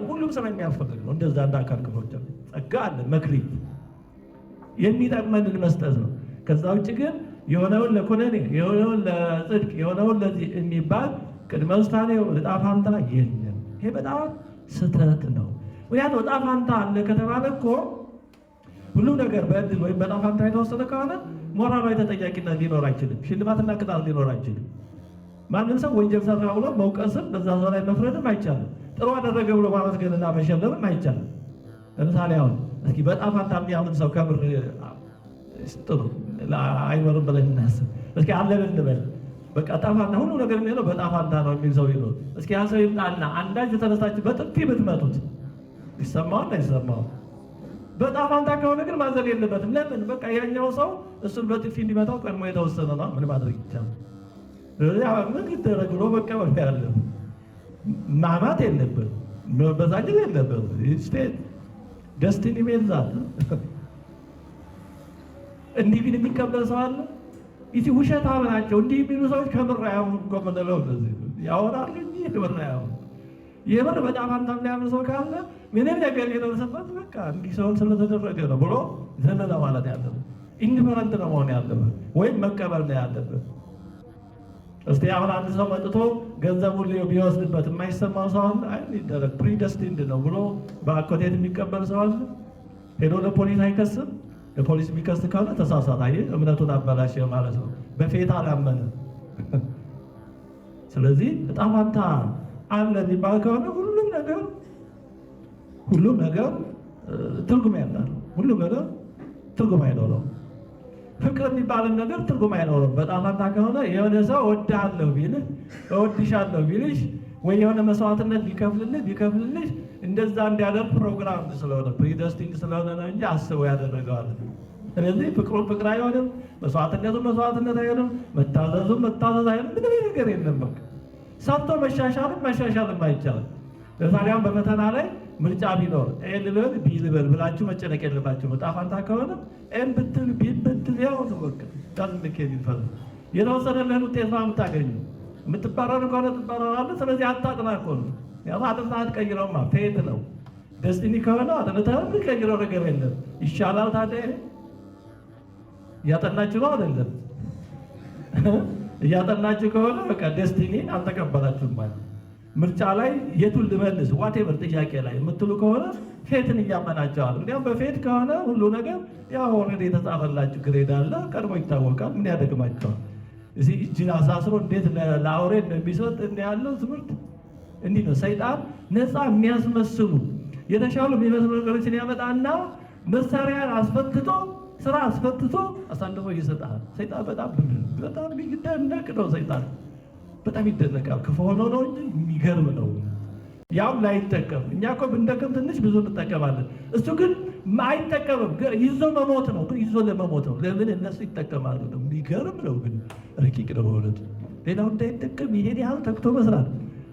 ሁሉም ስለሚያስፈልግ ነው። እንደዛ እንደ አካል ክፍሎቻችን ጸጋ አለ። መክሊት የሚጠቅመንን መስጠት ነው። ከዛ ውጭ ግን የሆነውን ለኩነኔ የሆነውን ለጽድቅ የሆነውን ለዚህ የሚባል ቅድመ ውሳኔ ዕጣ ፈንታ የለም። ይሄ በጣም ስህተት ነው። ምክንያቱም ዕጣ ፈንታ አለ ከተባለ እኮ ሁሉም ነገር በዕድል ወይም በዕጣ ፈንታ የተወሰነ ከሆነ ሞራላዊ ተጠያቂነት ሊኖር አይችልም። ሽልማትና ቅጣት ሊኖር አይችልም። ማንም ሰው ወንጀል ሰራ ብሎ መውቀስም በዛ ሰው ላይ መፍረድም አይቻልም። ጥሩ አደረገ ብሎ ማመስገንና መሸለምም አይቻልም። ለምሳሌ አሁን እስኪ በዕጣ ፈንታ የሚያምን ሰው ከምር ጥሩ አይኖርም ብለን እናስብ። እስኪ አለን እንበል በቃ ዕጣ ፈንታ ሁሉ ነገር የሚለው በዕጣ ፈንታ ነው የሚል ሰው ይኖር። እስኪ ያ ሰው ይምጣና አንዳች ተነስታችሁ በጥፊ ብትመቱት ይሰማዋል አይሰማውም? በዕጣ ፈንታ ከሆነ ግን ማዘን የለበትም። ለምን? በቃ ያኛው ሰው እሱን በጥፊ እንዲመታው ቀድሞ የተወሰነ ነው። ምን ማድረግ ይቻላል? ምን ይደረግ ብሎ መቀበል ያለ ማማት የለበት መበዛጨት የለበት። ስቴት ደስቲኒ ሜዛል እንዲህ ግን የሚቀበል ሰው አለ? ይህ ውሸታም ናቸው እንዲህ የሚሉ ሰዎች ከምር አያምኑ እኮ የምንለው እንደዚህ ያወራሉ እንጂ ከምር አያምኑ። የምር በዕጣ ፈንታ የሚያምን ሰው ካለ ምንም ነገር የደረሰበት በቃ እንዲህ ሰውን ስለተደረገ ነው ብሎ ዘመነ ማለት ያለበት ኢንዲፈረንት ነው መሆን ያለበት ወይም መቀበል ነው ያለበት። እስቲ አሁን አንድ ሰው መጥቶ ገንዘቡን ቢወስድበት የማይሰማው ሰው አለ? አይ ይደረግ ፕሪደስቲንድ ነው ብሎ በአኮቴት የሚቀበል ሰው አለ? ሄዶ ለፖሊስ አይከስም? ለፖሊስ የሚከስ ከሆነ ተሳሳተ፣ እምነቱን አበላሸ ማለት ነው። በፌታ አላመነ። ስለዚህ ዕጣ ፈንታ አለ የሚባል ከሆነ ሁሉም ነገር ትርጉም ያለው፣ ሁሉም ነገር ትርጉም አይኖረውም። ፍቅር የሚባልን ነገር ትርጉም አይኖረውም። በዕጣ ፈንታ ከሆነ የሆነ ሰው እወድሃለሁ ቢልህ እወድሻለሁ ቢልሽ ወይ የሆነ መስዋዕትነት ቢከፍልልሽ እንደዛ እንዲያደርግ ፕሮግራም ስለሆነ ፕሪደስቲንግ ስለሆነ ነው እንጂ አስበው ያደረገዋል። ስለዚህ ፍቅሩን ፍቅር አይሆንም፣ መስዋዕትነቱን መስዋዕትነት አይሆንም፣ መታዘዙን መታዘዝ አይሆንም። ምንም ነገር የለም። በቃ ሰጥቶ መሻሻልም አይቻልም። ለምሳሌ አሁን በፈተና ላይ ምርጫ ቢኖር ኤ ልበል ቢ ልበል ብላችሁ መጨነቅ የለባችሁ። ዕጣ ፈንታ ከሆነ ኤን ብትል ቢ ብትል ያው ነው በቃ ታልልክ የሚፈል የተወሰነልህን ውጤት ነው የምታገኙ። የምትባረር ከሆነ ትባረራለህ። ስለዚህ አታጥና እኮ ነው ያው አጥንታ አትቀይረውማ። ፌት ነው ደስቲኒ ከሆነ አጥንታ የሚቀይረው ነገር የለም። ይሻላል ታዲያ እያጠናችሁ ነው አይደለም? እያጠናችሁ ከሆነ በቃ ደስቲኒ አልተቀበላችሁም ማለት ምርጫ ላይ የቱን ልመልስ ዋቴቨር ጥያቄ ላይ የምትሉ ከሆነ ፌትን እያመናቸዋል። እንዲያውም በፌት ከሆነ ሁሉ ነገር ያው ኦልሬዲ የተጻፈላችሁ ግሬድ አለ፣ ቀድሞ ይታወቃል። ምን ያደግማቸዋል? እዚህ እጅን አሳስሮ እንዴት ለአውሬ እንደሚሰጥ ያለው ትምህርት እንዲህ ነው። ሰይጣን ነፃ የሚያስመስሉ የተሻሉ የሚመስሉ ነገሮችን ያመጣና መሳሪያን አስፈትቶ ስራ አስፈትቶ አሳልፎ ይሰጣል። ሰይጣን በጣም የሚደነቅ ነው። ሰይጣን በጣም ይደነቃል። ክፉ ሆኖ ነው እንጂ የሚገርም ነው። ያው ላይጠቀም እኛ እኮ ብንደቅም ትንሽ ብዙ እንጠቀማለን። እሱ ግን አይጠቀምም። ይዞ መሞት ነው። ግን ይዞ ለመሞት ነው። ለምን እነሱ ይጠቀማሉ ነው። የሚገርም ነው። ግን ረቂቅ ነው በእውነቱ። ሌላው እንዳይጠቀም ይሄን ያህል ተግቶ መስራት።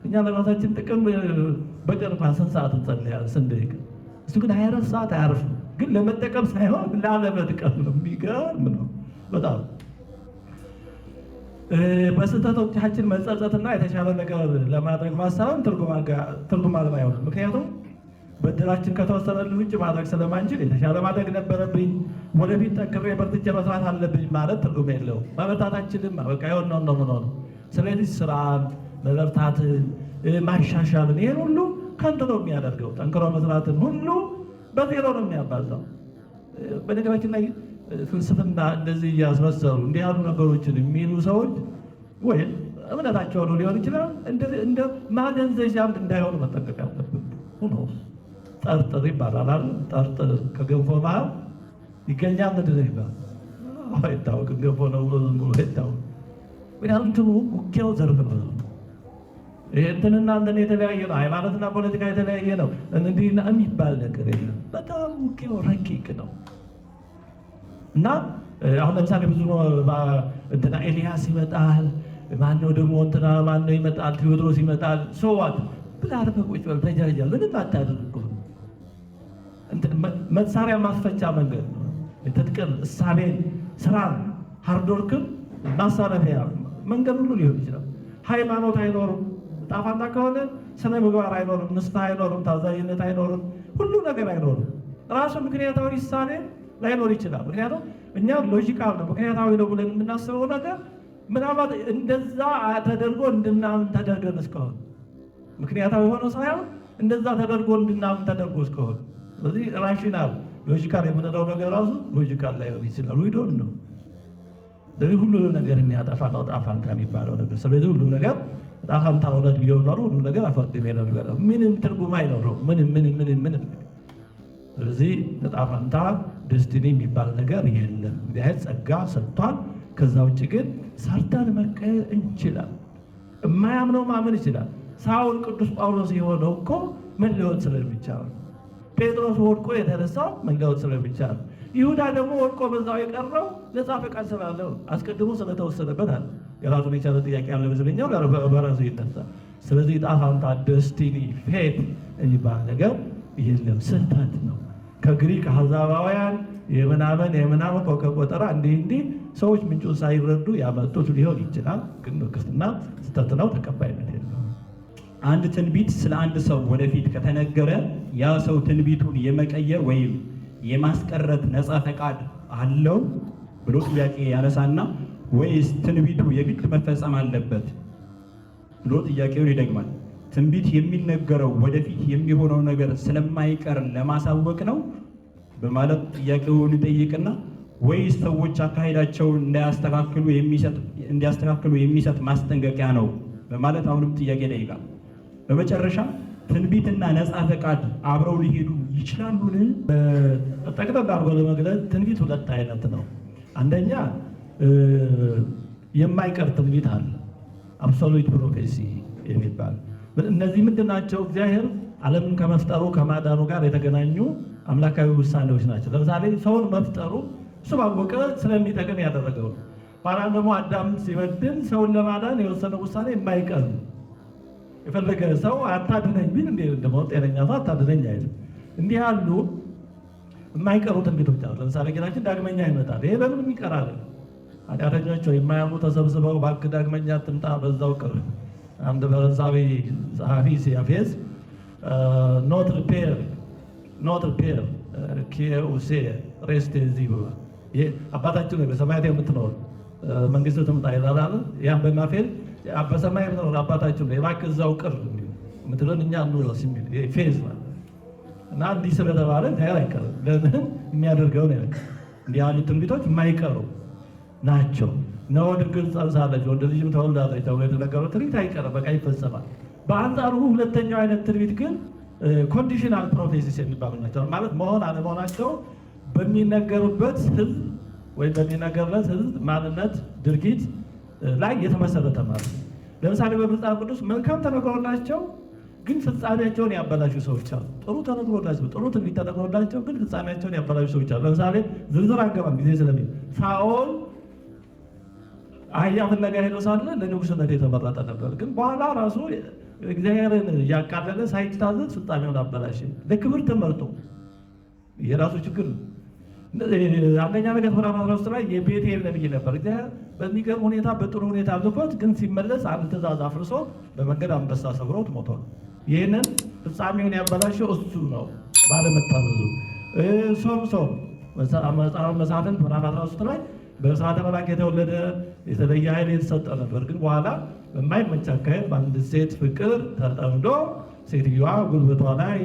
እኛ ለራሳችን ጥቅም በቀርባ ስንት ሰዓት እንጸልያለን? ስንት ደቂቃ? እሱ ግን 24 ሰዓት አያርፍም። ግን ለመጠቀም ሳይሆን ላለመጥቀም ነው። የሚገርም ነው በጣም። በስህተቶቻችን መጸጸትና የተሻለ ነገር ለማድረግ ማሰብም ትርጉም አልባ አይሆንም። ምክንያቱም በድላችን ከተወሰነልን ውጭ ማድረግ ስለማንችል የተሻለ ማድረግ ነበረብኝ፣ ወደፊት ጠንክሬ በርትቼ መስራት አለብኝ ማለት ትርጉም የለውም። መበርታታችንም በቃ ይሆን ነው። ስለዚህ ስራን፣ መበርታትን፣ ማሻሻልን ይሄን ሁሉ ከንቱ ነው የሚያደርገው። ጠንክሮ መስራትን ሁሉ በዜሮ ነው የሚያባዛው። በነገራችን ላይ ፍልስፍና እንደዚህ እያስመሰሉ እንዲህ ያሉ ነገሮችን የሚሉ ሰዎች ወይም እምነታቸው ነው ሊሆን ይችላል እንደ ማደንዘዣም እንዳይሆኑ መጠንቀቅ ያለብን ሆኖ ጠርጥር ይባላል። ጠርጥር ከገንፎ መሀል ይገኛል። ምንድን ይባላል አይታወቅም። ገንፎ ነው ብሎ አይታወቅም። ምክንያቱም እንትኑ ውጊያው ዘርፍ ነው። ይሄ እንትንና እንትን የተለያየ ነው። ሃይማኖትና ፖለቲካ የተለያየ ነው። እንዲህና የሚባል ነገር የለም። በጣም ውጊያው ረቂቅ ነው እና አሁን ለምሳሌ ብዙ እንትና ኤልያስ ይመጣል፣ ማነው ደግሞ እንትና ማነው ይመጣል፣ ቴዎድሮስ ይመጣል። ሰዋት ብላ ቁጭ በል ተጃጃ ምንም አታድርግ። መሳሪያ ማስፈቻ መንገድ ነው። ትጥቅም፣ እሳቤን፣ ስራን፣ ሃርድወርክን ማሳለፊያ መንገድ ሁሉ ሊሆን ይችላል። ሃይማኖት አይኖርም። ጣፋንታ ከሆነ ስነ ምግባር አይኖርም፣ ንስሐ አይኖርም፣ ታዛዥነት አይኖርም፣ ሁሉ ነገር አይኖርም። ራሱ ምክንያታዊ ውሳኔ ላይኖር ይችላል። ምክንያቱም እኛ ሎጂካል ነው ምክንያታዊ ነው ብለን የምናስበው ነገር ምናልባት እንደዛ ተደርጎ እንድናምን ተደርገን እስከሆነ ምክንያታዊ ሆኖ ሳይሆን እንደዛ ተደርጎ እንድናምን ተደርጎ እስከሆነ፣ ስለዚህ ራሽናል ሎጂካል የምንለው ነገር ራሱ ሎጂካል ላይሆን ይችላል። ዊዶን ነው። ስለዚህ ሁሉ ነገር የሚያጠፋ ነው ጣፋንታ የሚባለው ነገር። ስለዚህ ሁሉ ነገር ጣፋንታ እውነት ቢሆን ኖሮ ሁሉ ነገር አፈርጥሜ ነው የሚበላው። ምንም ትርጉም አይኖረው ምንም። ስለዚህ ጣፋንታ ደስቲኒ የሚባል ነገር የለም። እግዚአብሔር ጸጋ ሰጥቷል። ከዛ ውጭ ግን ሰርተን መቀየር እንችላል። የማያምነው ማመን ይችላል። ሳውል ቅዱስ ጳውሎስ የሆነው እኮ መለወጥ ስለሚቻል፣ ጴጥሮስ ወድቆ የተነሳው መለወጥ ስለሚቻል፣ ይሁዳ ደግሞ ወድቆ በዛው የቀረው ነፃ ፈቃድ ስላለው አስቀድሞ ስለተወሰነበት አለ። የራሱን የቻለ ጥያቄ ያለ መስለኛው በራሱ ይነሳል። ስለዚህ ጣፋንታ ደስቲኒ ፌት የሚባል ነገር የለም፣ ስህተት ነው። ከግሪክ አሕዛባውያን የምናምን ከቆጠራ እንዲህ ሰዎች ምንጩን ሳይረዱ ያመጡት ሊሆን ይችላል። ግን ክርስትና ስህተት ነው፣ ተቀባይነት የለውም። አንድ ትንቢት ስለ አንድ ሰው ወደፊት ከተነገረ ያ ሰው ትንቢቱን የመቀየር ወይም የማስቀረት ነፃ ፈቃድ አለው ብሎ ጥያቄ ያነሳና ወይስ ትንቢቱ የግድ መፈጸም አለበት ብሎ ጥያቄውን ይደግማል። ትንቢት የሚነገረው ወደፊት የሚሆነው ነገር ስለማይቀር ለማሳወቅ ነው በማለት ጥያቄውን ይጠይቅና ወይስ ሰዎች አካሄዳቸውን እንዲያስተካክሉ የሚሰጥ ማስጠንቀቂያ ነው በማለት አሁንም ጥያቄ ይጠይቃል። በመጨረሻ ትንቢትና ነፃ ፈቃድ አብረው ሊሄዱ ይችላሉን? ጠቅጠቅ አድርጎ ለመግለጽ ትንቢት ሁለት አይነት ነው። አንደኛ የማይቀር ትንቢት አለ፣ አብሶሉት ፕሮፌሲ የሚባል። እነዚህ ምንድን ናቸው? እግዚአብሔር ዓለምን ከመፍጠሩ ከማዳኑ ጋር የተገናኙ አምላካዊ ውሳኔዎች ናቸው። ለምሳሌ ሰውን መፍጠሩ እሱ ባወቀ ስለሚጠቅም ያደረገው ነው። ኋላ ደግሞ አዳም ሲበድል ሰውን ለማዳን የወሰነው ውሳኔ የማይቀር ነው። የፈለገ ሰው አታድነኝ ቢል እንደሞ ጤነኛ ሰው አታድነኝ አይልም። እንዲህ ያሉ የማይቀሩ ትንቢቶች አሉ። ለምሳሌ ጌታችን ዳግመኛ ይመጣል። ይሄ በምን ይቀራል? ኃጢአተኞች የማያምኑ ተሰብስበው እባክህ ዳግመኛ ትምጣ በዛው ቅር። አንድ ፈረንሳዊ ጸሐፊ ሲያፌዝ ኖት ሪፔር ኪውሴ ሬስቴ እዚህ ብሏል። ይሄ አባታችን በሰማያት የምትኖር መንግስት ትምጣ ይላል። ያን በማፌል በሰማይ የምትኖር አባታችን እባክህ እዛው ቅር ምትለን እኛ እንውረስ የሚል ፌዝ ማለት እና እንዲህ ስለተባለ ታያር አይቀርም። ለምን የሚያደርገው ነው። እንዲህ ያሉ ትንቢቶች የማይቀሩ ናቸው። ነው ድንግል ጸንሳለች ወንድ ልጅም ተወልዳለች ተብሎ የተነገረው ትንቢት አይቀርም፣ በቃ ይፈጸማል። በአንጻሩ ሁለተኛው አይነት ትንቢት ግን ኮንዲሽናል ፕሮፌሲስ የሚባሉ ናቸው። ማለት መሆን አለመሆናቸው በሚነገሩበት ህዝብ ወይም በሚነገርለት ህዝብ ማንነት፣ ድርጊት ላይ የተመሰረተ ማለት ነው። ለምሳሌ በመጽሐፍ ቅዱስ መልካም ተነግሮላቸው ግን ፍጻሜያቸውን ያበላሹ ሰዎች አሉ። ጥሩ ተነግሮላቸው ጥሩ ትንቢት ተነግሮላቸው ግን ፍጻሜያቸውን ያበላሹ ሰዎች አሉ። ለምሳሌ ዝርዝር አንገባም ጊዜ ስለሚል ሳኦል አህያ ፍለጋ ሄዶ ሳለ ለንጉሥነት የተመረጠ ነበር። ግን በኋላ ራሱ እግዚአብሔርን እያቃለለ ሳይታዘዝ ፍጻሜውን አበላሽ። ለክብር ተመርጦ የራሱ ችግር ነው። አንደኛ ነገሥት ምዕራፍ 13 ላይ የቤቴል ነብይ ነበር። እግዚአብሔር በሚገርም ሁኔታ በጥሩ ሁኔታ አልፎት፣ ግን ሲመለስ አንድ ትእዛዝ አፍርሶ በመንገድ አንበሳ ሰብሮት ሞቷል። ይህንን ፍጻሜውን ያበላሸው እሱ ነው ባለመታዘዙ። ሶምሶን መጽሐፈ መሳፍንት ምዕራፍ 13 ላይ በእሳተ መላክ የተወለደ የተለየ ኃይል የተሰጠ ነበር። ግን በኋላ በማይመች አካሄድ በአንድ ሴት ፍቅር ተጠምዶ ሴትዮዋ ጉልበቷ ላይ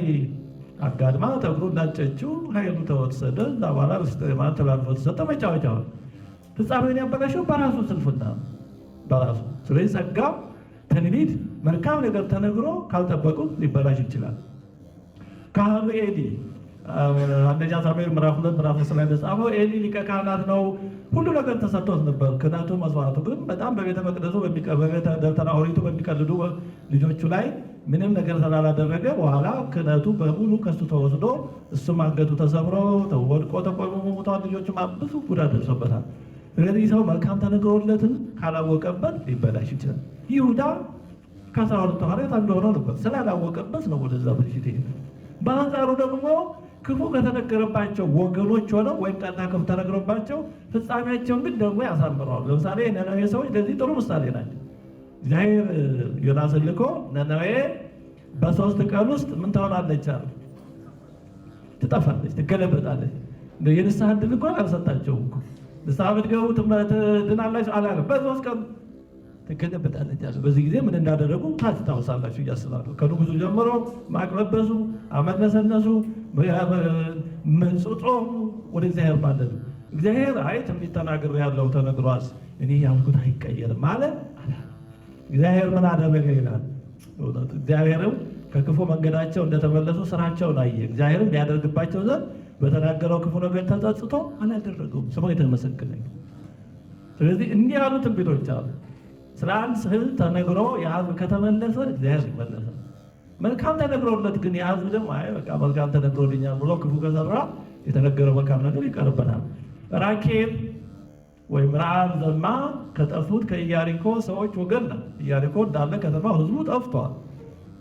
አጋድማ ጠጉሩ እንዳጨችው ኃይሉ ተወሰደ። እዛ በኋላ ተላልፎ ተሰጠ። መጫወቻው ፍጻሜውን ያበላሸው በራሱ ስንፍና በራሱ። ስለዚህ ጸጋ፣ ትንቢት፣ መልካም ነገር ተነግሮ ካልጠበቁት ሊበላሽ ይችላል። ካህኑ ኤሊ አንደኛ ሳሙኤል ምዕራፍ 2 ምዕራፍ 10 ላይ ተጻፈው ኤሊ ሊቀ ካህናት ነው። ሁሉ ነገር ተሰጥቶት ነበር፣ ክህነቱ መስዋዕቱ። ግን በጣም በቤተ መቅደሱ በቤተ ደብተራ ኦሪቱ በሚቀልዱ ልጆቹ ላይ ምንም ነገር ስላላደረገ በኋላ ክህነቱ በሙሉ ከሱ ተወስዶ እሱም አንገቱ ተሰብሮ ወድቆ ተቆሞ ሞቷል። ልጆቹ ብዙ ጉዳት ደርሶበታል። ስለዚህ ሰው መልካም ተነግሮለትን ካላወቀበት ሊበላሽ ይችላል። ይሁዳ ከ12 ሐዋርያት አንዱ ሆኖ ነበር። ስላላወቀበት ነው ወደዛ ብልሽት ይሄ። በአንጻሩ ደግሞ ክፉ ከተነገረባቸው ወገኖች ሆነው ወይም ቀና ክፉ ተነግሮባቸው ፍጻሜያቸውን ግን ደግሞ ያሳምረዋል። ለምሳሌ ነነዌ ሰዎች ለዚህ ጥሩ ምሳሌ ናቸው። እግዚአብሔር ዮናስን ልኮ ነነዌ በ3 ቀን ውስጥ ምን ትሆናለች አለ? ትጠፋለች፣ ትገለበጣለች። የንስሐ ዕድል እንኳን አልሰጣቸውም። ንስሐ ብትገቡ ትድናላችሁ አላለም። በ3 ቀን ትገለበጣለች አለ። በዚህ ጊዜ ምን እንዳደረጉ ታስታውሳላችሁ እያስባለሁ። ከንጉሱ ጀምሮ ማቅለበሱ፣ አመድ ነሰነሱ፣ መንጹጾ ወደ እግዚአብሔር ማለት ነው። እግዚአብሔር አይ ትንቢት ተናግሬ ያለው ተነግሯል፣ እኔ ያልኩት አይቀየርም ማለት እግዚአብሔር ምን አደረገ ይላል። እግዚአብሔርም ከክፉ መንገዳቸው እንደተመለሱ ስራቸውን አየ። እግዚአብሔርም ሊያደርግባቸው ዘንድ በተናገረው ክፉ ነገር ተጸጽቶ አላደረገውም። ስሙ የተመሰገነ ይሁን። ስለዚህ እንዲህ ያሉ ትንቢቶች አሉ። ስለ አንድ ሕዝብ ተነግሮ የሕዝብ ከተመለሰ እግዚአብሔር ይመለሳል። መልካም ተነግሮለት ግን የሕዝብ ደግሞ አይ በቃ መልካም ተነግሮልኛል ብሎ ክፉ ከሰራ የተነገረው መልካም ነገር ይቀርበታል። ራኬብ ወይም ረዓብ ዘማ ከጠፉት ከኢያሪኮ ሰዎች ወገን ነው። ኢያሪኮ እንዳለ ከተማ ሕዝቡ ጠፍቷል።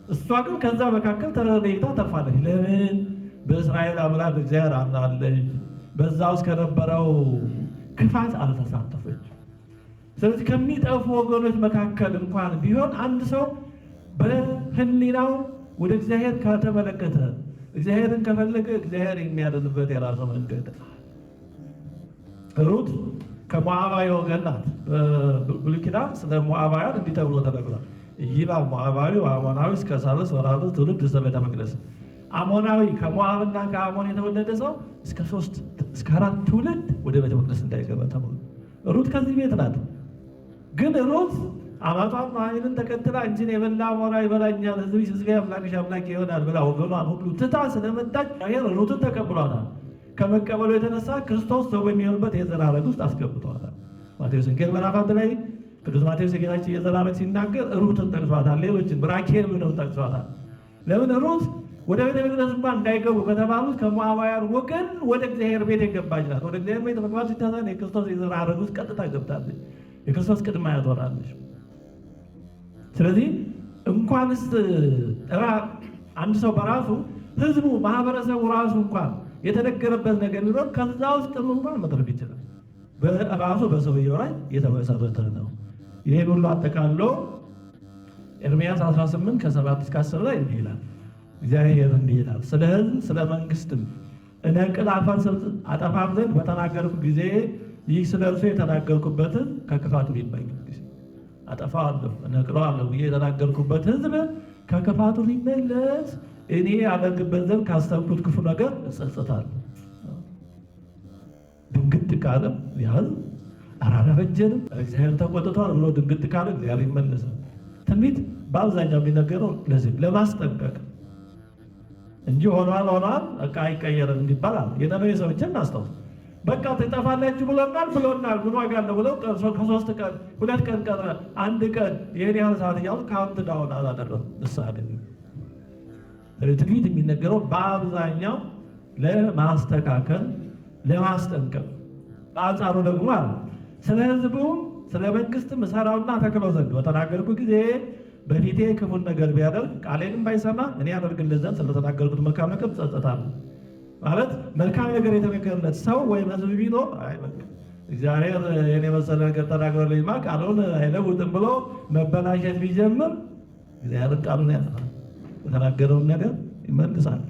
እሷ ግን ከዛ መካከል ተለይታ ተርፋለች። ለምን? በእስራኤል አምላክ እግዚአብሔር አምናለች። በዛ ውስጥ ከነበረው ክፋት አልተሳተፈች። ስለዚህ ከሚጠፉ ወገኖች መካከል እንኳን ቢሆን አንድ ሰው በህሊናው ወደ እግዚአብሔር ከተመለከተ፣ እግዚአብሔርን ከፈለገ እግዚአብሔር የሚያድንበት የራሱ መንገድ። ሩት ከሞዓባዊ ወገን ናት። በብሉይ ኪዳን ስለ ሞዓባውያን እንዲህ ተብሎ ተነግሯል። ይላል ሞዓባዊ አሞናዊ እስከ ሳልስ ወራብዕ ትውልድ ውስተ ቤተ መቅደስ። አሞናዊ ከሞዓብና ከአሞን የተወለደ ሰው እስከ 4 ትውልድ ወደ ቤተ መቅደስ እንዳይገባ ተብሎ። ሩት ከዚህ ቤት ናት። ግን ሩት አማቷን ኑኃሚንን ተከትላ እንጂን የበላ አሞራ ይበላኛል፣ ሕዝብሽ ሕዝቤ አምላክሽ አምላኬ ይሆናል ብላ ወገኗን ሁሉ ትታ ስለመጣች ሩትን ተቀብሏታል። ከመቀበሉ የተነሳ ክርስቶስ ሰው በሚሆንበት የዘር ሐረግ ውስጥ አስገብቷታል። ማቴዎስ ወንጌል ምዕራፍ 1 ላይ ቅዱስ ማቴዎስ የጌታችን የዘር ሐረግ ሲናገር ሩትን ጠቅሷታል። ሌሎችን ራኬል ብለው ጠቅሷታል። ለምን? ሩት ወደ ቤተ መቅደስ እንኳን እንዳይገቡ ከተባሉት ከሞዓባውያን ወገን ወደ እግዚአብሔር ቤት የገባች ናት። ወደ እግዚአብሔር ቤት መግባት ሲታዘን የክርስቶስ የዘር ሐረግ ውስጥ ቀጥታ ገብታለች። የክርስቶስ ቅድመ አያት ሆናለች። ስለዚህ እንኳንስ አንድ ሰው በራሱ ህዝቡ፣ ማህበረሰቡ ራሱ እንኳን የተነገረበት ነገር ቢኖር ከዛ ውስጥ እንኳን መድረግ ይችላል። በራሱ በሰውየው ላይ የተመሰረተ ነው። ይሄን ሁሉ አጠቃሎ ኤርምያስ 18 ከ7 እስከ 10 ላይ እንዲህ ይላል። እግዚአብሔር እንዲህ ይላል፣ ስለ ህዝብ ስለ መንግስትም እነቅል አጠፋም ዘንድ በተናገርኩ ጊዜ ይህ ስለ እርሱ የተናገርኩበትን ከክፋቱ ሊመኝ ጊዜ አጠፋዋለሁ እነቅለዋለሁ ብዬ የተናገርኩበት ህዝብ ከክፋቱ ሊመለስ እኔ አደርግበት ዘንድ ካሰብኩት ክፉ ነገር እጸጸታለሁ። ድንግጥ ካለ ያህል አላበጀንም እግዚአብሔር ተቆጥቷል ብሎ ድንግጥ ካለ እግዚአብሔር ይመለሳል። ትንቢት በአብዛኛው የሚነገረው ለዚህ ለማስጠንቀቅ እንጂ ሆኗል በቃ አይቀየርም እንዲባላል። የነነዌ ሰዎችን እናስታውስ። በቃ ትጠፋላችሁ ብሎናል ምን ዋጋ አለው ብለው ከ3 ቀን 2 ቀን ቀረ 1 ቀን ይሄን ያህል ሰዓት እያሉ ካውንት ዳውን አላደረም። ምሳሌ ትንቢት የሚነገረው በአብዛኛው ለማስተካከል ለማስጠንቀቅ። በአንጻሩ ደግሞ ስለ ሕዝቡም ስለ መንግስትም እሰራውና ተክለው ዘንድ በተናገርኩ ጊዜ በፊቴ ክፉን ነገር ቢያደርግ ቃሌንም ባይሰማ እኔ ያደርግለት ዘንድ ስለተናገርኩት መልካም ነገር እጸጸታለሁ። ማለት መልካም ነገር የተነገረለት ሰው ወይም ሕዝብ ቢኖር እግዚአብሔር የኔ መሰለ ነገር ተናግሮልኝማ ቃሉን አይለውጥም ብሎ መበላሸት ቢጀምር እግዚአብሔር ቃሉን ያጠፋል፣ የተናገረውን ነገር ይመልሳል።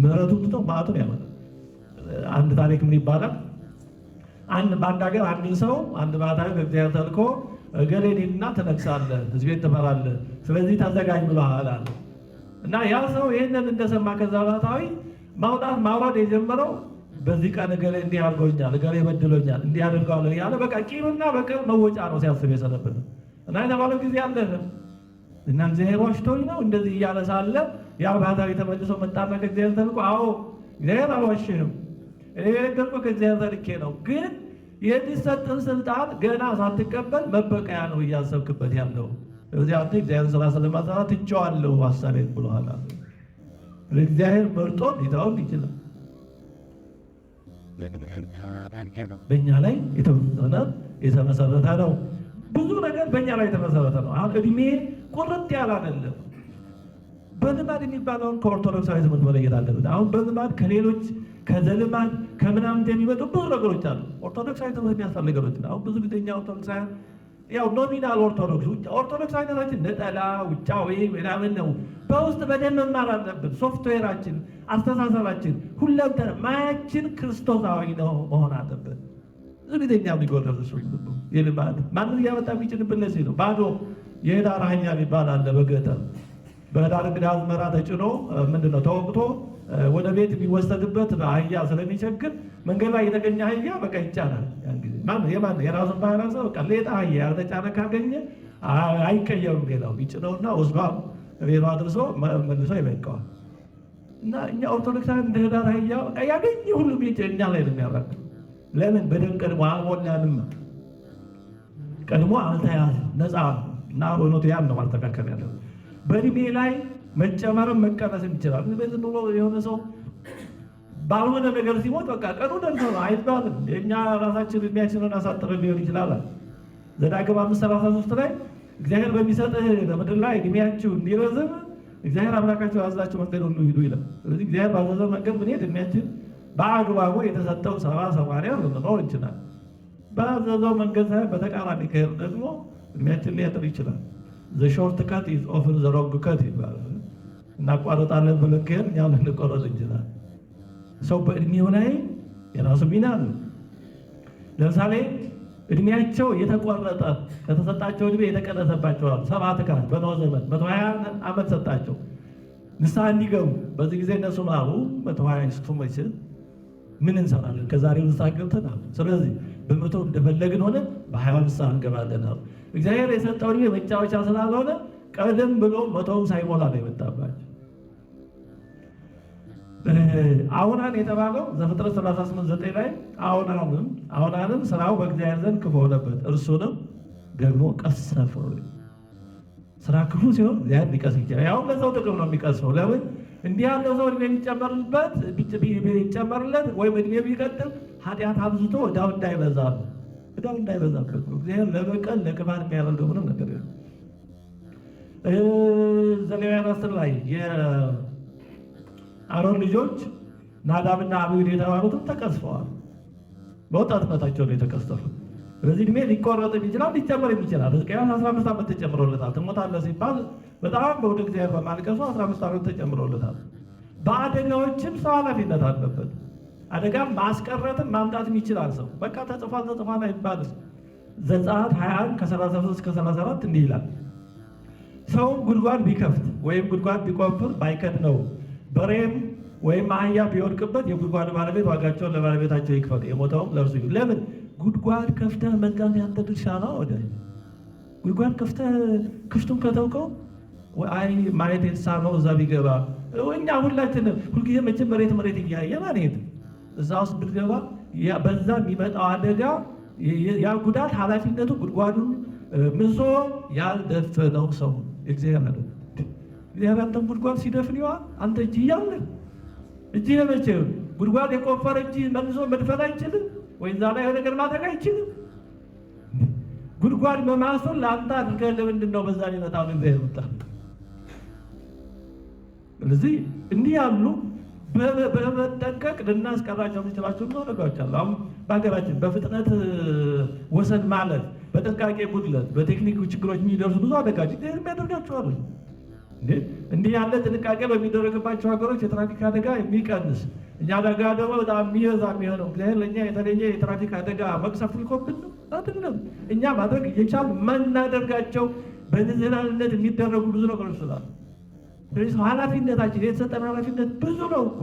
ምሕረቱን ትቶ መዓቱን ያመጣል። አንድ ታሪክ ምን ይባላል? በአንድ ሀገር አንድ ሰው አንድ ባህታዊ በእግዚአብሔር ተልኮ እገሌን ሂድና ትነግሳለህ፣ ሕዝቤን ትመራለህ፣ ስለዚህ ተዘጋጅ ብሎሃል አለ እና ያ ሰው ይህንን እንደሰማ ከዛ ባህታዊ ማውጣት ማውረድ የጀመረው በዚህ ቀን እገሌ እንዲህ አድርጎኛል፣ እገሌ በድሎኛል፣ እንዲህ አድርገዋለሁ ያለ በቃ ቂምና በቀል መወጫ ነው ሲያስብ የሰነበት እና የተባለው ጊዜ አለ እና እግዚአብሔር ዋሽቶኝ ነው እንደዚህ እያለ ሳለ ያ ባህታዊ ተመልሶ መጣና ከእግዚአብሔር ተልኮ አዎ እግዚአብሔር አልዋሽህም፣ እኔ የነገርኩህ ከእግዚአብሔር ተልኬ ነው፣ ግን የሚሰጥን ስልጣን ገና ሳትቀበል መበቀያ ነው እያሰብክበት ያለው። ስለዚህ አንተ እግዚአብሔር ስራ ስለማሰራ ትቼዋለሁ ሀሳቤን ብሎሃል። እግዚአብሔር መርጦ ሊተውን ይችላል። በእኛ ላይ የተመሰረተ ነው። ብዙ ነገር በእኛ ላይ የተመሰረተ ነው። አሁን እድሜ ቁርጥ ያለ አይደለም። በልማድ የሚባለውን ከኦርቶዶክሳዊ ትምህርት መለየት አለብን። አሁን በልማድ ከሌሎች ከዘልማድ ከምናምን የሚመጡ ብዙ ነገሮች አሉ። ኦርቶዶክሳዊ ትምህርት የሚያስፈልግ ነገሮች አሁን ብዙ ጊዜ እኛ ኦርቶዶክሳዊ ያው ኖሚናል ኦርቶዶክሳዊ ነታችን ነጠላ ውጫዊ ምናምን ነው። በውስጥ በደንብ መማር አለብን። ሶፍትዌራችን፣ አስተሳሰባችን፣ ሁለንተና ማያችን ክርስቶሳዊ ነው መሆን አለብን። ብዙ ጊዜ እኛ የሚጎደል እሱ የልማድ ማንን እያመጣ የሚጭንብን ለዚህ ነው። ባዶ የህዳር አህያ የሚባል አለ በገጠር በህዳር እንግዲህ አዝመራ ተጭኖ ምንድነው ተወቅቶ ወደ ቤት የሚወሰድበት አህያ ስለሚቸግር መንገድ ላይ የተገኘ አህያ በቃ ይጫናል። ያን ጊዜ የማን የራሱን ባይራሰ በቃ ሌጣ አህያ ያልተጫነ ካገኘ አይቀየሩም። ሌላው ይጭነውና ወስዷ ቤቷ አድርሶ መልሶ ይበቃዋል። እና እኛ ኦርቶዶክሳን እንደ ህዳር አህያ በቃ ያገኘ ሁሉ ቤት እኛ ላይ ነው የሚያራቅ። ለምን በደንብ ቀድሞ አልሞላንም፣ ቀድሞ አልተያዝ ነፃ እና ሆኖት ያን ነው ማስተካከል ያለው። በእድሜ ላይ መጨመርም መቀነስም ይችላል። በዚህ ኑሮ የሆነ ሰው ባልሆነ ነገር ሲሞት በቃ ቀኑ ደርሶ ነው አይባልም። የእኛ ራሳችን እድሜያችንን አሳጥረን ሊሆን ይችላል። ዘዳግም 5:33 ላይ እግዚአብሔር በሚሰጥህ በምድር ላይ እድሜያችሁ እንዲረዝም እግዚአብሔር አምላካችሁ ያዘዛችሁ መንገድ ሁሉ ሂዱ ይላል። ስለዚህ እግዚአብሔር ባዘዘው መንገድ ብንሄድ እድሜያችን በአግባቡ የተሰጠው 70-80 ልንኖር እንችላል። ባዘዘው መንገድ ሳይሆን በተቃራኒ ከሄድ ደግሞ እድሜያችን ሊያጥር ይችላል። ዘ ሾርት ካት ኢዝ ኦፍን ዘ ሮንግ ካት ይባላል። እናቋረጣለን ብለን ከሄድን እኛም ልንቆረጥ እንችላለን። ሰው በእድሜው ላይ የራሱ ሚና አለው። ለምሳሌ እድሜያቸው የተቆረጠ ከተሰጣቸው እድሜ የተቀነሰባቸዋል። 7 ካህናት በኖህ ዘመን 120 ዓመት ሰጣቸው ንስሐ እንዲገቡ። በዚህ ጊዜ እነሱ ማሩ 120 ስቱ መችል ምን እንሰራለን? ከዛሬው ንስሐ ገብተናል። ስለዚህ በመቶ እንደፈለግን ሆነ በ20 ንስሐ እንገባለን። እግዚአብሔር የሰጠው እድሜ መጫወቻ ስላልሆነ ቀደም ብሎ 100 ሳይሞላ ነው የመጣባቸው። አውናን የተባለው ዘፍጥረት 38:9 ላይ አውናንም ስራው በእግዚአብሔር ዘንድ ክፉ ሆነበት፣ እርሱንም ደግሞ ቀሰፈው። ስራ ክፉ ሲሆን እግዚአብሔር ሊቀስፍ ይችላል። ያው ለሰው ጥቅም ነው የሚቀስፈው። ለምን እንዲህ ያለው ሰው እድሜ የሚጨመርለት ወይም እድሜ ቢቀጥል ኃጢአት አብዝቶ ዕዳው እንዳይበዛበት ነው። እግዚአብሔር ለበቀል ለክፋት የሚያደርገው ምንም ነገር የለም። ዘሌዋውያን 10 ላይ የአሮን ልጆች ናዳብና አብዩድ የተባሉትም ተቀስፈዋል። በወጣትነታቸው ነው የተቀሰፉት። ስለዚህ እድሜ ሊቆረጥም ይችላል ሊጨመርም ይችላል። ሕዝቅያስ 15 ዓመት ተጨምሮለታል። ትሞታለህ ሲባል በጣም በወደ እግዚአብሔር በማልቀሱ 15 ዓመት ተጨምሮለታል። በአደጋዎችም ሰው ኃላፊነት አለበት። አደጋም ማስቀረትም ማምጣትም ይችላል። ሰው በቃ ተጽፏል አይባልም። ዘጸአት 21 ከ33 እስከ 34 እንዲህ ይላል፣ ሰው ጉድጓድ ቢከፍት ወይም ጉድጓድ ቢቆፍር ባይከድነው፣ በሬም ወይም አህያ ቢወድቅበት የጉድጓድ ባለቤት ዋጋቸውን ለባለቤታቸው ይክፈል፣ የሞተውም ለእርሱ ይሁን። ለምን ጉድጓድ ከፍተህ መዝጋት ያንተ ድርሻ ነው። ወደ ጉድጓድ ከፍተህ ክፍቱን ከተውከው አይ ማየት የተሳነው እዛ ቢገባ እኛ ሁላችንም ሁልጊዜ መቼም መሬት እያየን አንሄድም። እዛ ውስጥ ብትገባ በዛ የሚመጣው አደጋ ያ ጉዳት ኃላፊነቱ ጉድጓዱን ምሶ ያልደፈነው ሰው እግዚአብሔር አንተን ጉድጓድ ሲደፍን ይዋል አንተ እጅ እያለ እጅ ለመቼ ጉድጓድ የቆፈረ እጅ መልሶ መድፈን አይችልም ወይ? እዛ ላይ ነገር ማድረግ አይችልም። ጉድጓድ መማሱን ለአንተ አድርገህ ለምንድን ነው በዛ ሊመጣው ነው ይወጣል። ስለዚህ እንዲህ ያሉ በመጠንቀቅ ልናስቀራቸው የምንችላቸው ብዙ ነገሮች አሉ። አሁን በሀገራችን በፍጥነት ወሰን ማለት፣ በጥንቃቄ ጉድለት፣ በቴክኒክ ችግሮች የሚደርሱ ብዙ አደጋዎች የሚያደርጋቸው አሉ። እንዲህ ያለ ጥንቃቄ በሚደረግባቸው ሀገሮች የትራፊክ አደጋ የሚቀንስ እኛ አደጋ ደግሞ በጣም የሚበዛ የሚሆነው እግዚአብሔር ለእኛ የተለየ የትራፊክ አደጋ መቅሰፍት ልኮብን ነው አይደለም። እኛ ማድረግ እየቻል ማናደርጋቸው በንዝህላልነት የሚደረጉ ብዙ ነገሮች ስላሉ ስለዚህ ኃላፊነታችን የተሰጠን ኃላፊነት ብዙ ነው እኮ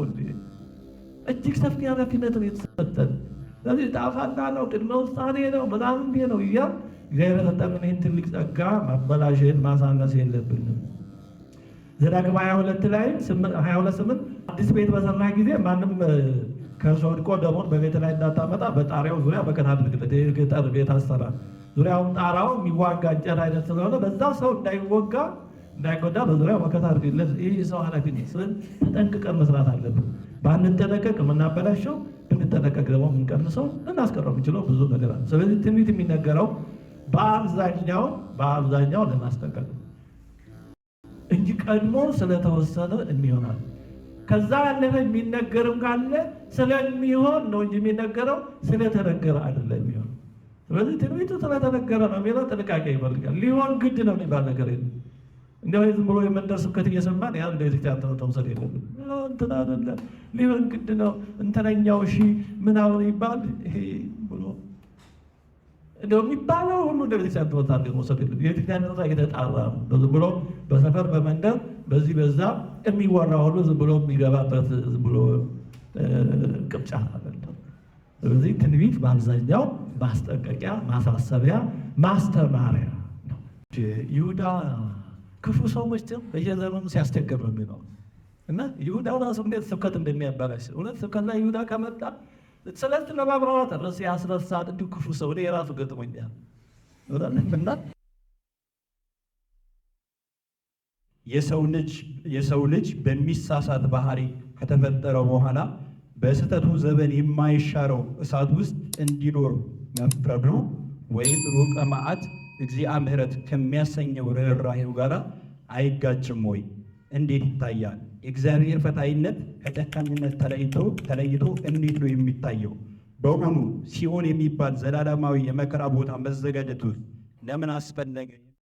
እጅግ ሰፊ ኃላፊነት ነው የተሰጠን። ስለዚህ ጣፋንታ ነው፣ ቅድመ ውሳኔ ነው፣ ምናምን ነው እያል እግዚአብሔር የሰጠንን ይህን ትልቅ ጸጋ ማበላሸት ማሳነስ የለብንም። ዘዳግም 22 ላይ 22:8 አዲስ ቤት በሰራ ጊዜ ማንም ከእርሱ ወድቆ ደሙን በቤት ላይ እንዳታመጣ በጣሪያው ዙሪያ በቀን አድርግለት። የገጠር ቤት አሰራር ዙሪያውን ጣራው የሚዋጋ እንጨት አይነት ስለሆነ በዛ ሰው እንዳይጎዳ በዙሪያው መከታ አድርግለት። ይህ ሰው ኃላፊነት ስለ ተጠንቅቀን መስራት አለብን። ባንጠነቀቅ የምናበላሸው፣ ብንጠነቀቅ ደግሞ የምንቀንሰው ልናስቀረው የምንችለው ብዙ ነገር አለ። ስለዚህ ትንቢት የሚነገረው በአብዛኛው ለማስጠንቀቅ እንጂ ቀድሞ ስለተወሰነ እንዲሆናል። ከዛ ያለፈ የሚነገርም ካለ ስለሚሆን ነው እንጂ የሚነገረው ስለተነገረ አይደለም የሚሆን። ስለዚህ ትንቢቱ ስለተነገረ ነው የሚለው ጥንቃቄ ይፈልጋል። ሊሆን ግድ ነው የሚባል ነገር የለም። እንዲያው ዝም ብሎ የመንደር ስብከት እየሰማን ያ እንደ ቤተክርስቲያን ተወሰድ የለብን። እንትን አይደለም ሊሆን ግድ ነው እንትነኛው ምናምን ይባል ይሄ ብሎ እንደው የሚባለው ሁሉ እንደ ቤተክርስቲያን ተወሰድ መውሰድ የለብን። የቤተክርስቲያን ተወሰድ እየተጣራ ነው። ዝም ብሎ በሰፈር በመንደር በዚህ በዛ የሚወራ ሁሉ ዝም ብሎ የሚገባበት ዝም ብሎ ቅብጫ አይደለም። ስለዚህ ትንቢት በአብዛኛው ማስጠንቀቂያ፣ ማሳሰቢያ፣ ማስተማሪያ ነው። ይሁዳ ክፉ ሰው መቼም በየዘመኑ ሲያስቸግር ነው የሚለው እና ይሁዳ ራሱ እንዴት ስብከት እንደሚያበላሽ እውነት ስብከት ላይ ይሁዳ ከመጣ ስለዚህ ለማብራራት ርዕስ ያስረሳል። እንዲሁ ክፉ ሰው እኔ የራሱ ገጥሞኛል እና የሰው ልጅ በሚሳሳት ባህሪ ከተፈጠረ በኋላ በስህተቱ ዘመን የማይሻረው እሳት ውስጥ እንዲኖር መፍረዱ ወይም ሩቀ መዓት እግዚአ ምሕረት ከሚያሰኘው ርኅራኄው ጋር አይጋጭም ወይ? እንዴት ይታያል? የእግዚአብሔር ፈታይነት ከጨካኝነት ተለይቶ እንዴት ነው የሚታየው? በእውኑ ሲኦል የሚባል ዘላለማዊ የመከራ ቦታ መዘጋጀቱ ለምን አስፈለገ?